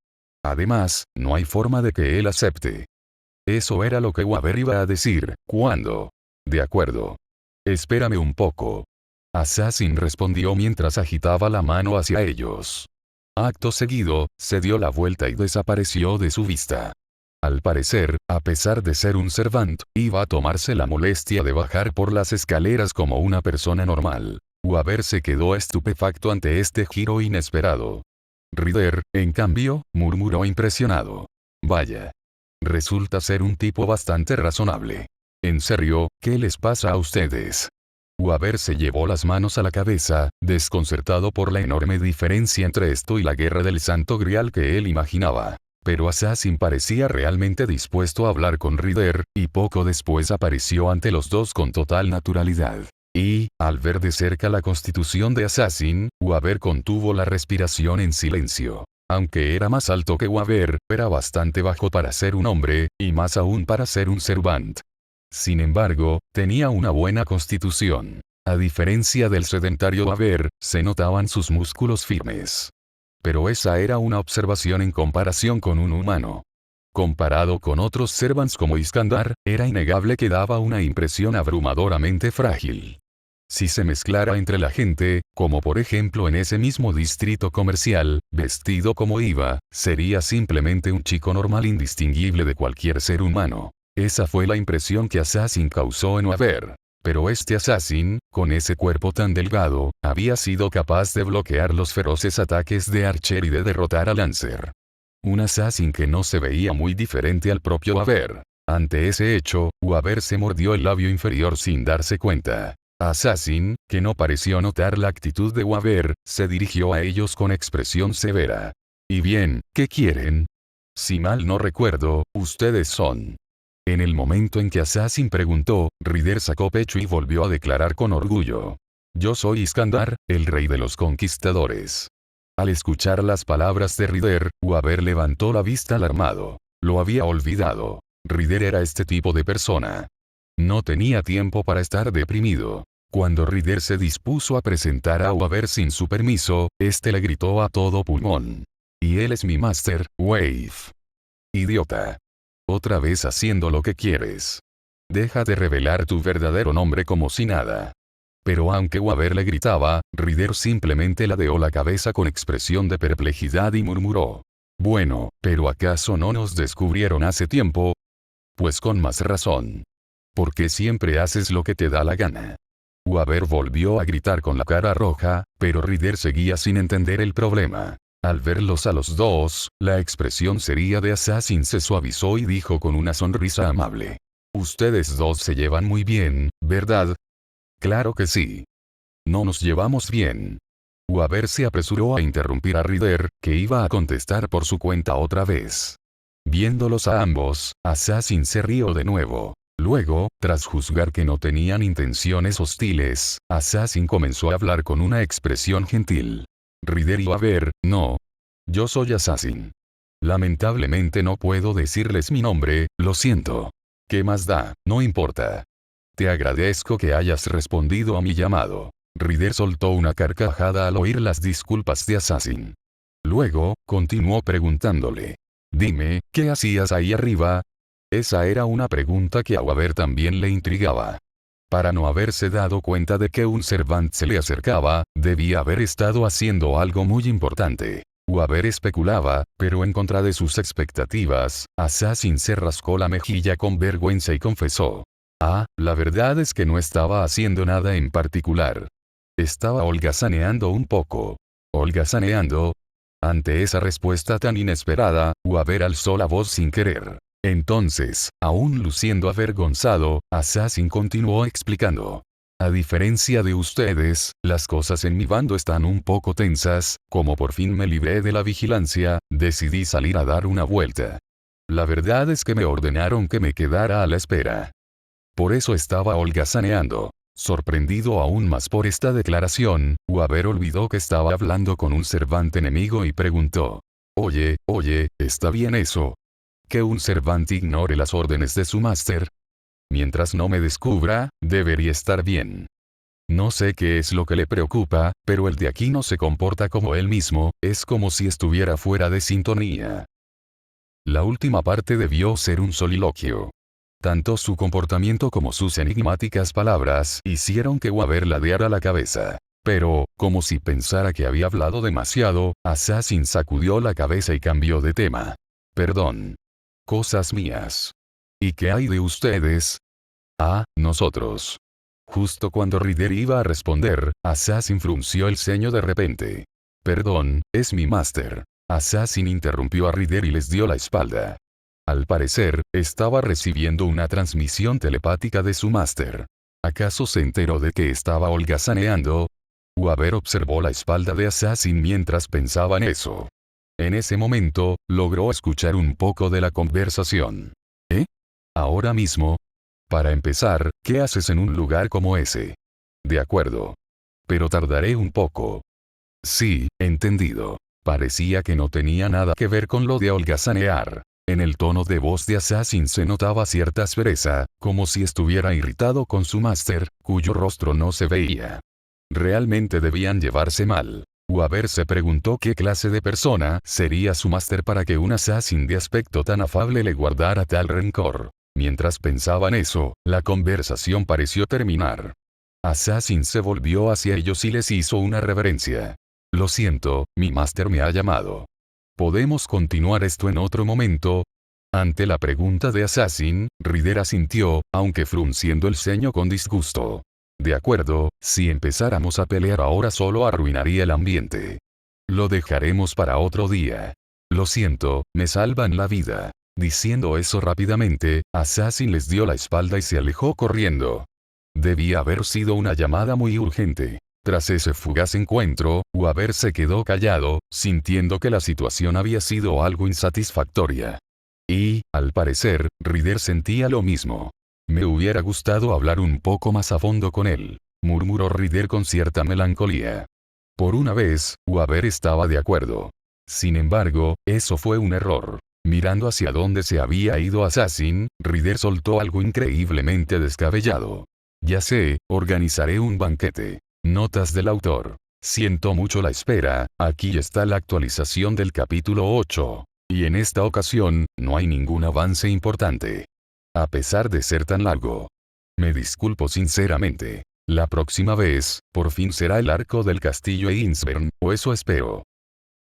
Además, no hay forma de que él acepte. Eso era lo que Waver iba a decir, cuando. De acuerdo. Espérame un poco. Assassin respondió mientras agitaba la mano hacia ellos. Acto seguido, se dio la vuelta y desapareció de su vista. Al parecer, a pesar de ser un servant, iba a tomarse la molestia de bajar por las escaleras como una persona normal. Waver se quedó estupefacto ante este giro inesperado. Ryder, en cambio, murmuró impresionado. Vaya. Resulta ser un tipo bastante razonable. En serio, ¿qué les pasa a ustedes? Waver se llevó las manos a la cabeza, desconcertado por la enorme diferencia entre esto y la guerra del Santo Grial que él imaginaba. Pero Assassin parecía realmente dispuesto a hablar con Ryder, y poco después apareció ante los dos con total naturalidad. Y, al ver de cerca la constitución de Assassin, Waver contuvo la respiración en silencio. Aunque era más alto que Waver, era bastante bajo para ser un hombre, y más aún para ser un servant. Sin embargo, tenía una buena constitución. A diferencia del sedentario Waver, se notaban sus músculos firmes. Pero esa era una observación en comparación con un humano. Comparado con otros servants como Iskandar, era innegable que daba una impresión abrumadoramente frágil. Si se mezclara entre la gente, como por ejemplo en ese mismo distrito comercial, vestido como iba, sería simplemente un chico normal indistinguible de cualquier ser humano. Esa fue la impresión que Assassin causó en Waver. Pero este Assassin, con ese cuerpo tan delgado, había sido capaz de bloquear los feroces ataques de Archer y de derrotar a Lancer. Un Assassin que no se veía muy diferente al propio Waver. Ante ese hecho, Waver se mordió el labio inferior sin darse cuenta. Assassin, que no pareció notar la actitud de Waver, se dirigió a ellos con expresión severa. ¿Y bien, qué quieren? Si mal no recuerdo, ustedes son. En el momento en que Assassin preguntó, Ryder sacó pecho y volvió a declarar con orgullo. Yo soy Iskandar, el rey de los conquistadores. Al escuchar las palabras de Ryder, Waver levantó la vista alarmado. Lo había olvidado. Ryder era este tipo de persona. No tenía tiempo para estar deprimido. Cuando Ryder se dispuso a presentar a Waver sin su permiso, este le gritó a todo pulmón. Y él es mi máster, Wave. Idiota. Otra vez haciendo lo que quieres. Deja de revelar tu verdadero nombre como si nada. Pero aunque Waver le gritaba, Ryder simplemente ladeó la cabeza con expresión de perplejidad y murmuró. Bueno, ¿pero acaso no nos descubrieron hace tiempo? Pues con más razón. Porque siempre haces lo que te da la gana. Waver volvió a gritar con la cara roja, pero Ryder seguía sin entender el problema. Al verlos a los dos, la expresión seria de Assassin se suavizó y dijo con una sonrisa amable. Ustedes dos se llevan muy bien, ¿verdad? Claro que sí. No nos llevamos bien. Waver se apresuró a interrumpir a Ryder, que iba a contestar por su cuenta otra vez. Viéndolos a ambos, Assassin se rió de nuevo. Luego, tras juzgar que no tenían intenciones hostiles, Assassin comenzó a hablar con una expresión gentil. Ryder y Waver, no. Yo soy Assassin. Lamentablemente no puedo decirles mi nombre, lo siento. ¿Qué más da? No importa. Te agradezco que hayas respondido a mi llamado. Ryder soltó una carcajada al oír las disculpas de Assassin. Luego, continuó preguntándole. Dime, ¿qué hacías ahí arriba? Esa era una pregunta que a Waver también le intrigaba. Para no haberse dado cuenta de que un servant se le acercaba, debía haber estado haciendo algo muy importante. Waver especulaba, pero en contra de sus expectativas, Assassin se rascó la mejilla con vergüenza y confesó. La verdad es que no estaba haciendo nada en particular. Estaba holgazaneando un poco. ¿Holgazaneando? Ante esa respuesta tan inesperada, Weaver alzó la voz sin querer. Entonces, aún luciendo avergonzado, Assassin continuó explicando. A diferencia de ustedes, las cosas en mi bando están un poco tensas, como por fin me libré de la vigilancia, decidí salir a dar una vuelta. La verdad es que me ordenaron que me quedara a la espera. Por eso estaba holgazaneando. Sorprendido aún más por esta declaración, Weaver olvidó que estaba hablando con un Cervante enemigo y preguntó. Oye, ¿está bien eso? ¿Que un Cervante ignore las órdenes de su máster? Mientras no me descubra, debería estar bien. No sé qué es lo que le preocupa, pero el de aquí no se comporta como él mismo, es como si estuviera fuera de sintonía. La última parte debió ser un soliloquio. Tanto su comportamiento como sus enigmáticas palabras hicieron que Weaver ladeara la cabeza. Pero, como si pensara que había hablado demasiado, Assassin sacudió la cabeza y cambió de tema. Perdón. Cosas mías. ¿Y qué hay de ustedes? Ah, nosotros. Justo cuando Ryder iba a responder, Assassin frunció el ceño de repente. Perdón, es mi máster. Assassin interrumpió a Ryder y les dio la espalda. Al parecer, estaba recibiendo una transmisión telepática de su máster. ¿Acaso se enteró de que estaba holgazaneando? Weaver observó la espalda de Assassin mientras pensaba en eso. En ese momento, logró escuchar un poco de la conversación. ¿Eh? ¿Ahora mismo? Para empezar, ¿qué haces en un lugar como ese? De acuerdo. Pero tardaré un poco. Sí, entendido. Parecía que no tenía nada que ver con lo de holgazanear. En el tono de voz de Assassin se notaba cierta aspereza, como si estuviera irritado con su máster, cuyo rostro no se veía. Realmente debían llevarse mal. Weaver se preguntó qué clase de persona sería su máster para que un Assassin de aspecto tan afable le guardara tal rencor. Mientras pensaba en eso, la conversación pareció terminar. Assassin se volvió hacia ellos y les hizo una reverencia. Lo siento, mi máster me ha llamado. ¿Podemos continuar esto en otro momento? Ante la pregunta de Assassin, Ryder asintió, aunque frunciendo el ceño con disgusto. De acuerdo, si empezáramos a pelear ahora solo arruinaría el ambiente. Lo dejaremos para otro día. Lo siento, me salvan la vida. Diciendo eso rápidamente, Assassin les dio la espalda y se alejó corriendo. Debía haber sido una llamada muy urgente. Tras ese fugaz encuentro, Weaver se quedó callado, sintiendo que la situación había sido algo insatisfactoria. Y, al parecer, Ryder sentía lo mismo. Me hubiera gustado hablar un poco más a fondo con él, murmuró Ryder con cierta melancolía. Por una vez, Weaver estaba de acuerdo. Sin embargo, eso fue un error. Mirando hacia dónde se había ido Assassin, Ryder soltó algo increíblemente descabellado. Ya sé, organizaré un banquete. Notas del autor. Siento mucho la espera, aquí está la actualización del capítulo 8. Y en esta ocasión, no hay ningún avance importante. A pesar de ser tan largo. Me disculpo sinceramente. La próxima vez, por fin será el arco del castillo Einsberg, o eso espero.